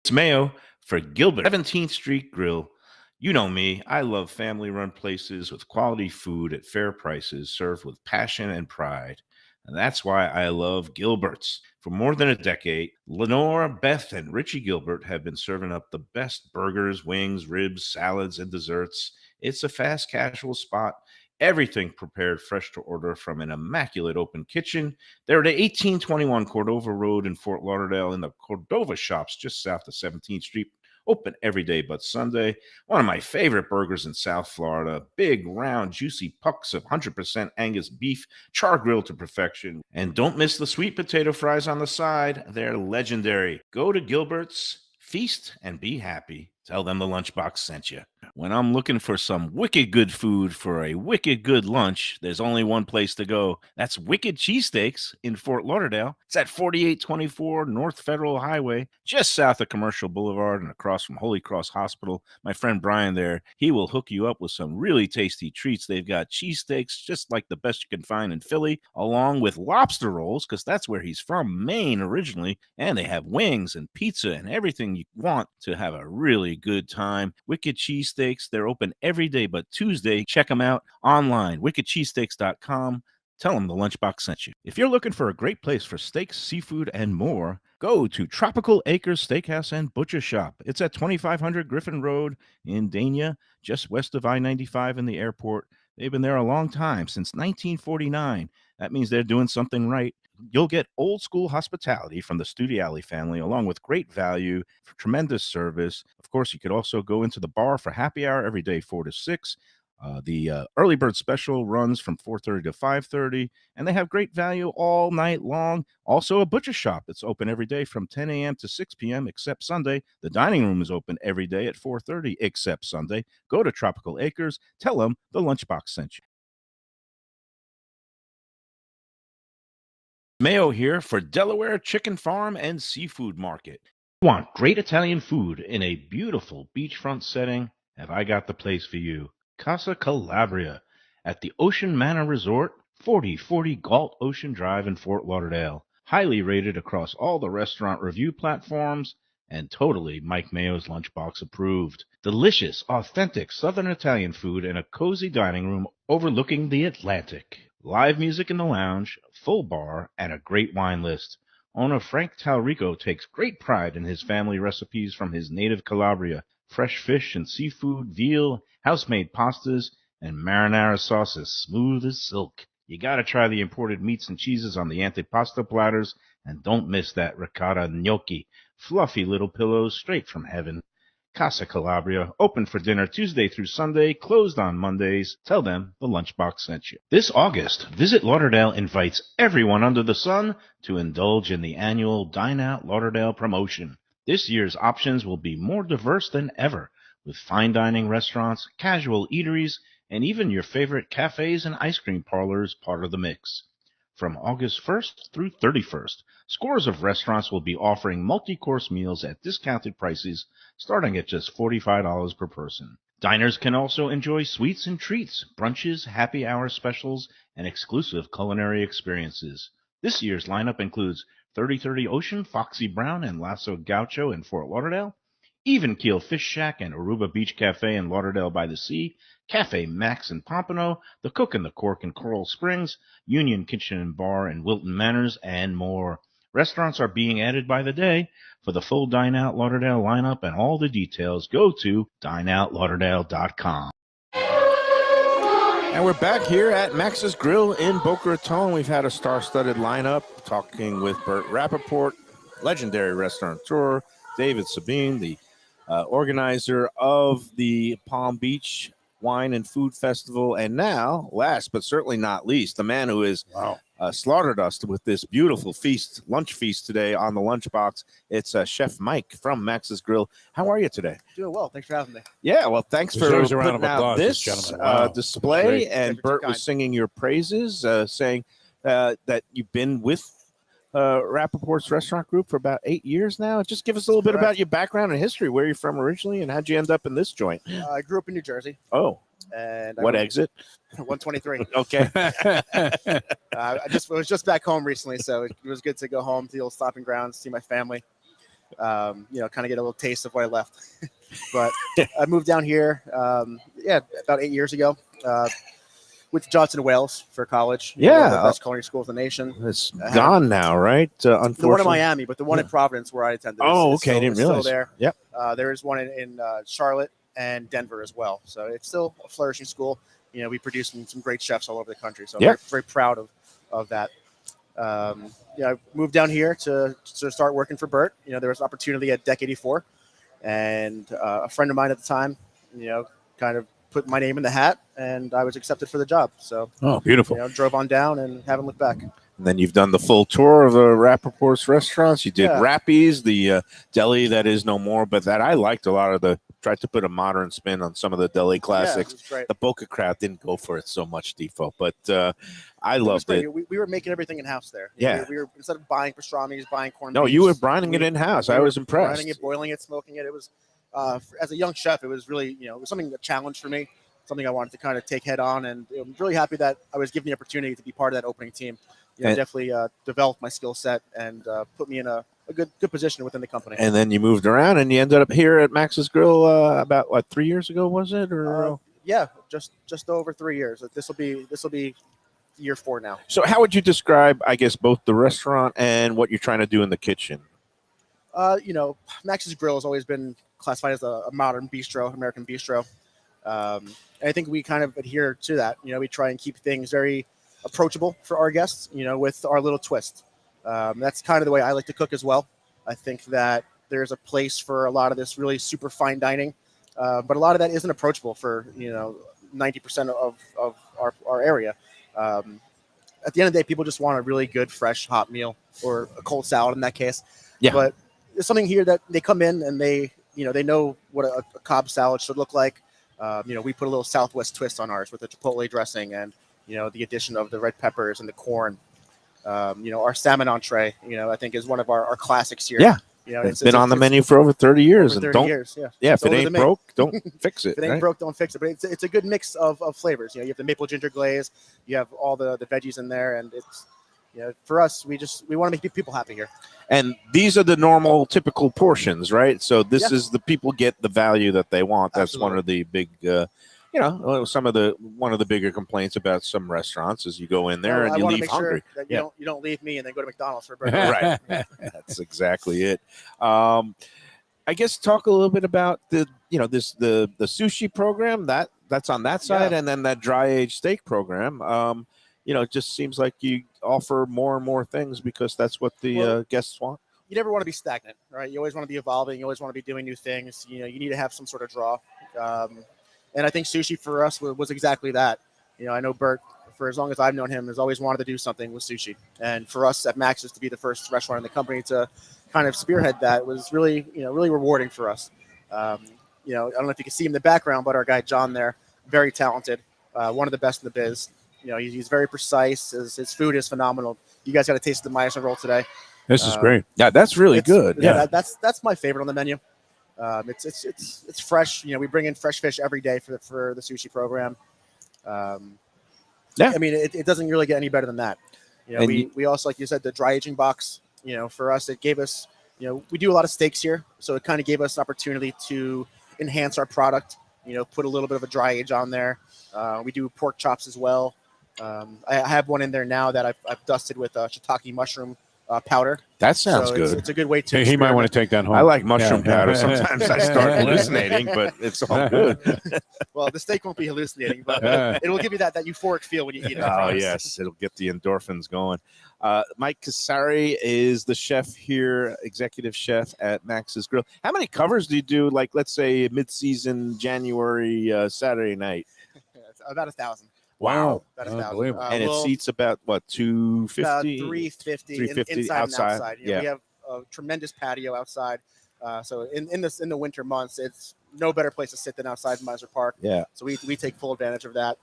[SPEAKER 3] It's Mayo for Gilbert 17th Street Grill. You know me. I love family-run places with quality food at fair prices served with passion and pride. And that's why I love Gilbert's. For more than a decade, Lenore, Beth, and Richie Gilbert have been serving up the best burgers, wings, ribs, salads, and desserts. It's a fast casual spot. Everything prepared fresh to order from an immaculate open kitchen. They're at 1821 Cordova Road in Fort Lauderdale in the Cordova Shops just south of 17th Street. Open every day but Sunday. One of my favorite burgers in South Florida. Big, round, juicy pucks of 100% Angus beef, char grilled to perfection. And don't miss the sweet potato fries on the side. They're legendary. Go to Gilbert's, feast, and be happy Tell them the Lunchbox sent you. When I'm looking for some wicked good food for a wicked good lunch, there's only one place to go. That's Wicked Cheesesteaks in Fort Lauderdale. It's at 4824 North Federal Highway, just south of Commercial Boulevard and across from Holy Cross Hospital. My friend Brian there, he will hook you up with some really tasty treats. They've got cheesesteaks just like the best you can find in Philly, along with lobster rolls, because that's where he's from, Maine originally. And they have wings and pizza and everything you want to have a really good time. Wicked Cheesesteaks, they're open every day but Tuesday. Check them out online, wickedcheesesteaks.com. Tell them the Lunchbox sent you. If you're looking for a great place for steaks, seafood, and more, go to Tropical Acres Steakhouse and Butcher Shop. It's at 2500 Griffin Road in Dania, just west of I-95 in the airport. They've been there a long time, since 1949. That means they're doing something right. You'll get old school hospitality from the Studiali family, along with great value, for tremendous service. Of course, you could also go into the bar for happy hour every day, 4 to 6. The early bird special runs from 4:30 to 5:30, and they have great value all night long. Also, a butcher shop that's open every day from 10 a.m. to 6 p.m. except Sunday. The dining room is open every day at 4:30 except Sunday. Go to Tropical Acres. Tell them the Lunchbox sent you. Mayo here for Delaware Chicken Farm and Seafood Market. Want great Italian food in a beautiful beachfront setting? Have I got the place for you? Casa Calabria at the Ocean Manor Resort, 4040 Galt Ocean Drive in Fort Lauderdale. Highly rated across all the restaurant review platforms and totally Mike Mayo's Lunchbox approved. Delicious, authentic Southern Italian food in a cozy dining room overlooking the Atlantic. Live music in the lounge, full bar, and a great wine list. Owner Frank Talrico takes great pride in his family recipes from his native Calabria. Fresh fish and seafood, veal, house-made pastas, and marinara sauces smooth as silk. You gotta try the imported meats and cheeses on the antipasto platters, and don't miss that ricotta gnocchi, fluffy little pillows straight from heaven. Casa Calabria, open for dinner Tuesday through Sunday, closed on Mondays. Tell them the Lunchbox sent you. This August, Visit Lauderdale invites everyone under the sun to indulge in the annual Dine Out Lauderdale promotion. This year's options will be more diverse than ever, with fine dining restaurants, casual eateries, and even your favorite cafes and ice cream parlors part of the mix. From August 1st through 31st, scores of restaurants will be offering multi-course meals at discounted prices starting at just $45 per person. Diners can also enjoy sweets and treats, brunches, happy hour specials, and exclusive culinary experiences. This year's lineup includes 3030 Ocean, Foxy Brown, and Lasso Gaucho in Fort Lauderdale, Even Keel Fish Shack and Aruba Beach Cafe in Lauderdale by the Sea, Cafe Max in Pompano, The Cook and the Cork in Coral Springs, Union Kitchen and Bar in Wilton Manors, and more. Restaurants are being added by the day. For the full Dine Out Lauderdale lineup and all the details, go to dineoutlauderdale.com. And we're back here at Max's Grill in Boca Raton. We've had a star-studded lineup, talking with Burt Rapaport, legendary restaurateur, David Sabine, the organizer of the Palm Beach Wine and Food Festival, and now, last but certainly not least, the man who has slaughtered us with this beautiful feast, lunch feast today on the Lunchbox. It's Chef Mike from Max's Grill. How are you today?
[SPEAKER 7] Doing well. Thanks for having me.
[SPEAKER 3] Yeah, well, thanks for putting out this display. And Burt was singing your praises, saying that you've been with Rapaport's restaurant group for about 8 years now. Just give us a little bit about your background and history, where you're from originally, and how'd you end up in this joint?
[SPEAKER 7] I grew up in New Jersey.
[SPEAKER 3] Oh.
[SPEAKER 7] And
[SPEAKER 3] what exit?
[SPEAKER 7] 123.
[SPEAKER 3] Okay.
[SPEAKER 7] I was just back home recently, so it was good to go home to the old stomping grounds, see my family. Kind of get a little taste of what I left. But I moved down here, about 8 years ago. Went to Johnson Wales for college.
[SPEAKER 3] Yeah,
[SPEAKER 7] one of the best culinary schools in the nation.
[SPEAKER 3] It's gone now, right? Unfortunately,
[SPEAKER 7] the one in Miami, but the one in Providence where I attended.
[SPEAKER 3] Oh, okay, I didn't realize.
[SPEAKER 7] Still there.
[SPEAKER 3] Yep.
[SPEAKER 7] There is one in Charlotte and Denver as well. So it's still a flourishing school. We produce some great chefs all over the country. So I'm very, very proud of that. I moved down here to start working for Burt. There was an opportunity at Deck 84, and a friend of mine at the time, kind of put my name in the hat, and I was accepted for the job. So,
[SPEAKER 5] beautiful.
[SPEAKER 7] Drove on down and haven't looked back.
[SPEAKER 3] And then you've done the full tour of the Rapaport's restaurants. You did Rappy's, the deli that is no more, but that I liked a lot of the tried to put a modern spin on some of the deli classics.
[SPEAKER 7] Yeah, it was great.
[SPEAKER 3] The Boca crowd didn't go for it so much, Defo, but I
[SPEAKER 7] It was
[SPEAKER 3] loved
[SPEAKER 7] great.
[SPEAKER 3] it.
[SPEAKER 7] We were making everything in house there.
[SPEAKER 3] Yeah.
[SPEAKER 7] We were instead of buying pastrami's, buying corned
[SPEAKER 3] No,
[SPEAKER 7] beefs,
[SPEAKER 3] you were brining it
[SPEAKER 7] we-
[SPEAKER 3] in house.
[SPEAKER 7] we
[SPEAKER 3] I
[SPEAKER 7] were
[SPEAKER 3] was impressed.
[SPEAKER 7] Brining it, boiling it, smoking it. It was as a young chef, it was really it was something a challenge for me. Something I wanted to kind of take head on, and I'm really happy that I was given the opportunity to be part of that opening team.
[SPEAKER 3] And-
[SPEAKER 7] Definitely developed my skill set and put me in a good position within the company.
[SPEAKER 3] And then you moved around, and you ended up here at Max's Grill about what 3 years ago, was it? Or
[SPEAKER 7] Yeah, just over 3 years. This will be year 4 now.
[SPEAKER 3] so, how would you describe, I guess, both the restaurant and what you're trying to do in the kitchen?
[SPEAKER 7] Max's Grill has always been classified as a modern bistro, American bistro. And I think we kind of adhere to that. We try and keep things very approachable for our guests, with our little twist. That's kind of the way I like to cook as well. I think that there's a place for a lot of this really super fine dining, but a lot of that isn't approachable for 90% of our area. At the end of the day, people just want a really good, fresh, hot meal or a cold salad in that case.
[SPEAKER 3] Yeah.
[SPEAKER 7] But there's something here that they come in and they know what a Cobb salad should look like. We put a little Southwest twist on ours with the chipotle dressing and the addition of the red peppers and the corn. Our salmon entree, I think is one of our classics here.
[SPEAKER 3] Yeah.
[SPEAKER 7] It's
[SPEAKER 3] been on the menu for over 30 years,
[SPEAKER 7] over 30
[SPEAKER 3] and don't
[SPEAKER 7] years. Yeah.
[SPEAKER 3] yeah. If
[SPEAKER 7] It's
[SPEAKER 3] it
[SPEAKER 7] older
[SPEAKER 3] ain't
[SPEAKER 7] than me.
[SPEAKER 3] broke, don't fix it.
[SPEAKER 7] If it ain't
[SPEAKER 3] right?
[SPEAKER 7] broke, don't fix it. But it's a good mix of flavors. You have the maple ginger glaze, you have all the veggies in there, and it's for us, we want to make people happy here.
[SPEAKER 3] And these are the normal, typical portions, right? So this
[SPEAKER 7] Yeah.
[SPEAKER 3] is the people get the value that they want. That's one
[SPEAKER 7] Absolutely.
[SPEAKER 3] of the big, one of the bigger complaints about some restaurants is you go in there
[SPEAKER 7] I
[SPEAKER 3] and you
[SPEAKER 7] wanna
[SPEAKER 3] leave
[SPEAKER 7] make
[SPEAKER 3] hungry.
[SPEAKER 7] Sure that
[SPEAKER 3] Yeah.
[SPEAKER 7] you don't leave me and then go to McDonald's for a burger.
[SPEAKER 3] Right. That's exactly it. I guess talk a little bit about the sushi program that's on that side,
[SPEAKER 7] Yeah.
[SPEAKER 3] and then that dry aged steak program. It just seems like you offer more and more things because that's what the
[SPEAKER 7] Well,
[SPEAKER 3] guests want.
[SPEAKER 7] You never want to be stagnant, right? You always want to be evolving. You always want to be doing new things. You need to have some sort of draw. And I think sushi for us was exactly that. I know Burt, for as long as I've known him, has always wanted to do something with sushi. And for us at Max's to be the first restaurant in the company to kind of spearhead that was really, really rewarding for us. I don't know if you can see him in the background, but our guy John there, very talented, one of the best in the biz. He's very precise. His food is phenomenal. You guys got to taste the Mayo roll today.
[SPEAKER 5] This is great.
[SPEAKER 3] Yeah, that's really good. Yeah.
[SPEAKER 7] That's my favorite on the menu. It's fresh. We bring in fresh fish every day for the sushi program.
[SPEAKER 3] Yeah.
[SPEAKER 7] I mean, it doesn't really get any better than that. We also, like you said, the dry aging box. For us, it gave us. We do a lot of steaks here, so it kind of gave us an opportunity to enhance our product. Put a little bit of a dry age on there. We do pork chops as well. I have one in there now that I've dusted with shiitake mushroom powder.
[SPEAKER 3] That sounds
[SPEAKER 7] So
[SPEAKER 3] good.
[SPEAKER 7] It's a good way to.
[SPEAKER 5] He might want to take that home.
[SPEAKER 3] I like mushroom
[SPEAKER 5] Yeah.
[SPEAKER 3] powder. Sometimes I start hallucinating, but it's all good.
[SPEAKER 7] Well, the steak won't be hallucinating, but it will give you that euphoric feel when you eat it. I
[SPEAKER 3] Oh,
[SPEAKER 7] promise.
[SPEAKER 3] yes. It'll get the endorphins going. Mike Casari is the chef here, executive chef at Max's Grill. How many covers do you do, like, let's say, mid-season January Saturday night?
[SPEAKER 7] It's about 1,000.
[SPEAKER 5] Wow.
[SPEAKER 7] About 1,000.
[SPEAKER 5] Unbelievable.
[SPEAKER 3] And it seats about, what, 250?
[SPEAKER 7] About 350,
[SPEAKER 3] 350
[SPEAKER 7] inside
[SPEAKER 3] outside.
[SPEAKER 7] and outside.
[SPEAKER 3] Yeah.
[SPEAKER 7] We have a tremendous patio outside. So in the winter months, it's no better place to sit than outside Miser Park.
[SPEAKER 3] Yeah.
[SPEAKER 7] So we take full advantage of that.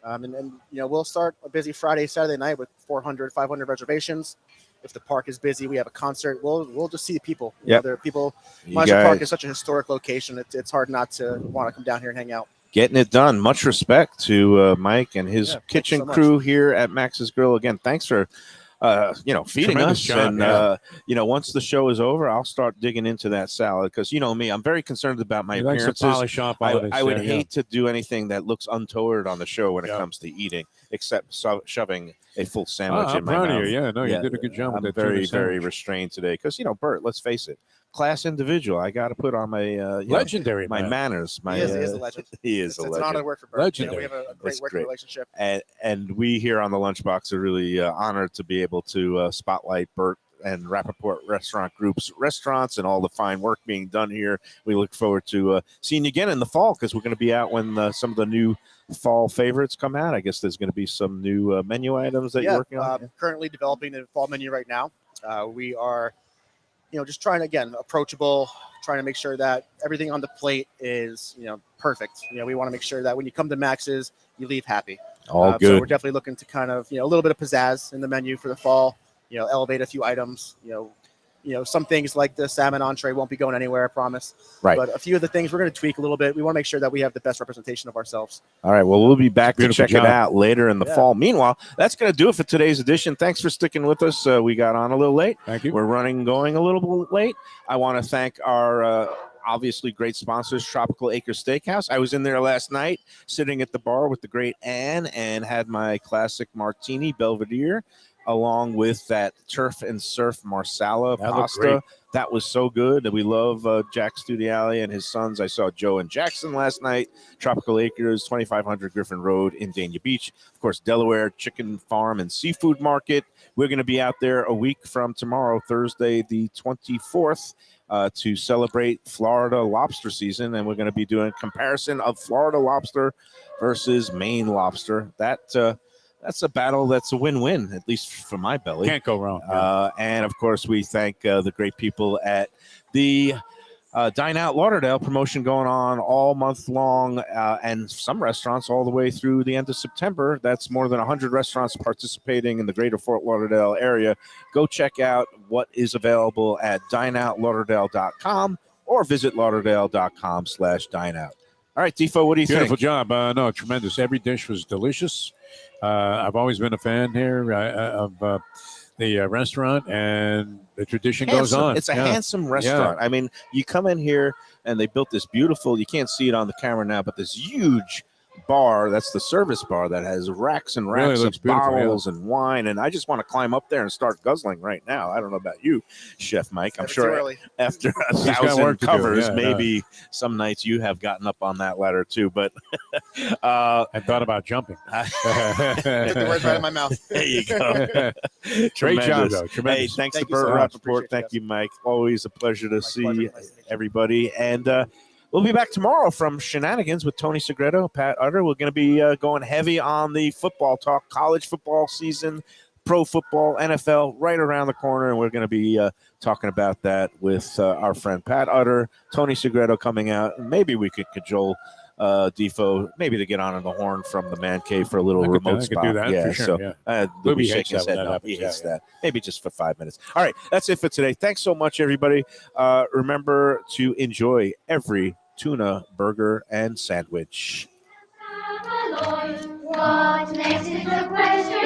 [SPEAKER 7] And we'll start a busy Friday, Saturday night with 400, 500 reservations. If the park is busy, we have a concert. We'll just see the people.
[SPEAKER 3] Yep.
[SPEAKER 7] There are people.
[SPEAKER 3] You
[SPEAKER 7] Miser
[SPEAKER 3] guys
[SPEAKER 7] Park is such a historic location. It's hard not to want to come down here and hang out.
[SPEAKER 3] getting it done. Much respect to Mike and his
[SPEAKER 7] Yeah, thank you
[SPEAKER 3] kitchen
[SPEAKER 7] so much.
[SPEAKER 3] crew here at Max's Grill. Again, thanks for feeding
[SPEAKER 5] Tremendous
[SPEAKER 3] us.
[SPEAKER 5] job,
[SPEAKER 3] And once the show is over, I'll start digging into that salad because you know me, I'm very concerned about my
[SPEAKER 5] He likes to
[SPEAKER 3] appearances.
[SPEAKER 5] polish off all of this.
[SPEAKER 3] I would
[SPEAKER 5] yeah,
[SPEAKER 3] hate to do anything that looks untoward on the show when it
[SPEAKER 5] Yeah.
[SPEAKER 3] comes to eating, except shoving a full
[SPEAKER 5] yeah.
[SPEAKER 3] sandwich
[SPEAKER 5] I'm
[SPEAKER 3] in my
[SPEAKER 5] proud
[SPEAKER 3] mouth.
[SPEAKER 5] of you. Yeah, no,
[SPEAKER 3] Yeah,
[SPEAKER 5] you did a good job
[SPEAKER 3] I'm
[SPEAKER 5] with that.
[SPEAKER 3] very,
[SPEAKER 5] tuna
[SPEAKER 3] very
[SPEAKER 5] sandwich.
[SPEAKER 3] restrained today because Burt. Let's face it, class individual. I got to put on my
[SPEAKER 5] legendary.
[SPEAKER 3] my
[SPEAKER 5] man.
[SPEAKER 3] manners. My
[SPEAKER 7] He is a legend.
[SPEAKER 3] he is
[SPEAKER 7] It's
[SPEAKER 3] a
[SPEAKER 7] an
[SPEAKER 3] legend.
[SPEAKER 7] honor to work for Burt.
[SPEAKER 5] Legendary.
[SPEAKER 7] We have a great
[SPEAKER 3] It's
[SPEAKER 7] working
[SPEAKER 3] great.
[SPEAKER 7] relationship.
[SPEAKER 3] And we here on the Lunchbox are really honored to be able to spotlight Burt and Rapaport restaurants and all the fine work being done here. We look forward to seeing you again in the fall because we're going to be out when some of the new fall favorites come out. I guess there's going to be some new menu items that you're working on.
[SPEAKER 7] Currently developing the fall menu right now. We are, just trying to, again, approachable, trying to make sure that everything on the plate is, perfect. We want to make sure that when you come to Max's, you leave happy.
[SPEAKER 3] All
[SPEAKER 7] So
[SPEAKER 3] good.
[SPEAKER 7] we're definitely looking to kind of, a little bit of pizzazz in the menu for the fall, elevate a few items, some things like the salmon entree won't be going anywhere, I promise.
[SPEAKER 3] Right.
[SPEAKER 7] But a few of the things we're going to tweak a little bit. We want to make sure that we have the best representation of ourselves.
[SPEAKER 3] All right. Well, we'll be back to
[SPEAKER 5] Beautiful
[SPEAKER 3] check it
[SPEAKER 5] job.
[SPEAKER 3] out later in the fall. Meanwhile, that's going to do it for today's edition. Thanks for sticking with us. We got on a little late.
[SPEAKER 5] Thank you.
[SPEAKER 3] We're going a little bit late. I want to thank our obviously great sponsors, Tropical Acre Steakhouse. I was in there last night sitting at the bar with the great Ann and had my classic martini Belvedere along with that turf and surf marsala
[SPEAKER 5] That looked
[SPEAKER 3] pasta.
[SPEAKER 5] great.
[SPEAKER 3] That was so good. We love Jack Studiali and his sons. I saw Joe and Jackson last night. Tropical Acres, 2500 Griffin Road in Dania Beach. Of course, Delaware Chicken Farm and Seafood Market. We're going to be out there a week from tomorrow, Thursday, the 24th, to celebrate Florida lobster season. And we're going to be doing a comparison of Florida lobster versus Maine lobster. That's a battle that's a win-win, at least for my belly.
[SPEAKER 5] Can't go wrong.
[SPEAKER 3] And, of course, we thank the great people at the Dine Out Lauderdale promotion going on all month long, and some restaurants all the way through the end of September. That's more than 100 restaurants participating in the greater Fort Lauderdale area. Go check out what is available at dineoutlauderdale.com or visit lauderdale.com/dineout. All right, Defo, what do you
[SPEAKER 5] Beautiful
[SPEAKER 3] think?
[SPEAKER 5] job. No, tremendous. Every dish was delicious. I've always been a fan here of the restaurant, and the tradition goes on.
[SPEAKER 3] It's a handsome restaurant. I mean, you come in here, and they built this beautiful, you can't see it on the camera now, but this huge bar, that's the service bar that has racks and
[SPEAKER 5] Really
[SPEAKER 3] racks
[SPEAKER 5] looks
[SPEAKER 3] of
[SPEAKER 5] beautiful,
[SPEAKER 3] bottles and wine, and I just want to climb up there and start guzzling right now. I don't know about you, Chef Mike. I'm
[SPEAKER 7] It's
[SPEAKER 3] sure
[SPEAKER 7] too early.
[SPEAKER 3] after a
[SPEAKER 5] He's got
[SPEAKER 3] 1,000
[SPEAKER 5] work to do.
[SPEAKER 3] covers,
[SPEAKER 5] Yeah,
[SPEAKER 3] maybe some nights you have gotten up on that ladder too, but
[SPEAKER 5] I thought about jumping.
[SPEAKER 7] Get the words right in my mouth.
[SPEAKER 3] there you go.
[SPEAKER 5] Great job,
[SPEAKER 3] Tremendous.
[SPEAKER 5] though. Tremendous.
[SPEAKER 3] Hey, thanks
[SPEAKER 7] Thank
[SPEAKER 3] to
[SPEAKER 7] you so
[SPEAKER 3] Burt
[SPEAKER 7] much.
[SPEAKER 3] Rapaport.
[SPEAKER 7] Appreciate
[SPEAKER 3] Thank
[SPEAKER 7] you
[SPEAKER 3] you, Mike. Always a pleasure to see
[SPEAKER 7] pleasure. Nice to meet you.
[SPEAKER 3] everybody. And we'll be back tomorrow from Shenanigans with Tony Segreto, Pat Utter. We're going to be going heavy on the football talk, college football season, pro football, NFL, right around the corner. And we're going to be talking about that with our friend Pat Utter, Tony Segreto coming out. Maybe we could cajole Defo maybe to get on the horn from the man cave for a little remote
[SPEAKER 5] I
[SPEAKER 3] spot.
[SPEAKER 5] could do that
[SPEAKER 3] yeah,
[SPEAKER 5] for sure.
[SPEAKER 3] so
[SPEAKER 5] Yeah.
[SPEAKER 3] we'll be
[SPEAKER 5] Lubie hates
[SPEAKER 3] shaking his
[SPEAKER 5] that when
[SPEAKER 3] head.
[SPEAKER 5] that
[SPEAKER 3] No,
[SPEAKER 5] happens.
[SPEAKER 3] he hates
[SPEAKER 5] Yeah, yeah.
[SPEAKER 3] that. Maybe just for 5 minutes. All right, that's it for today. Thanks so much, everybody. Remember to enjoy every tuna burger and sandwich.
[SPEAKER 8] What next is the question?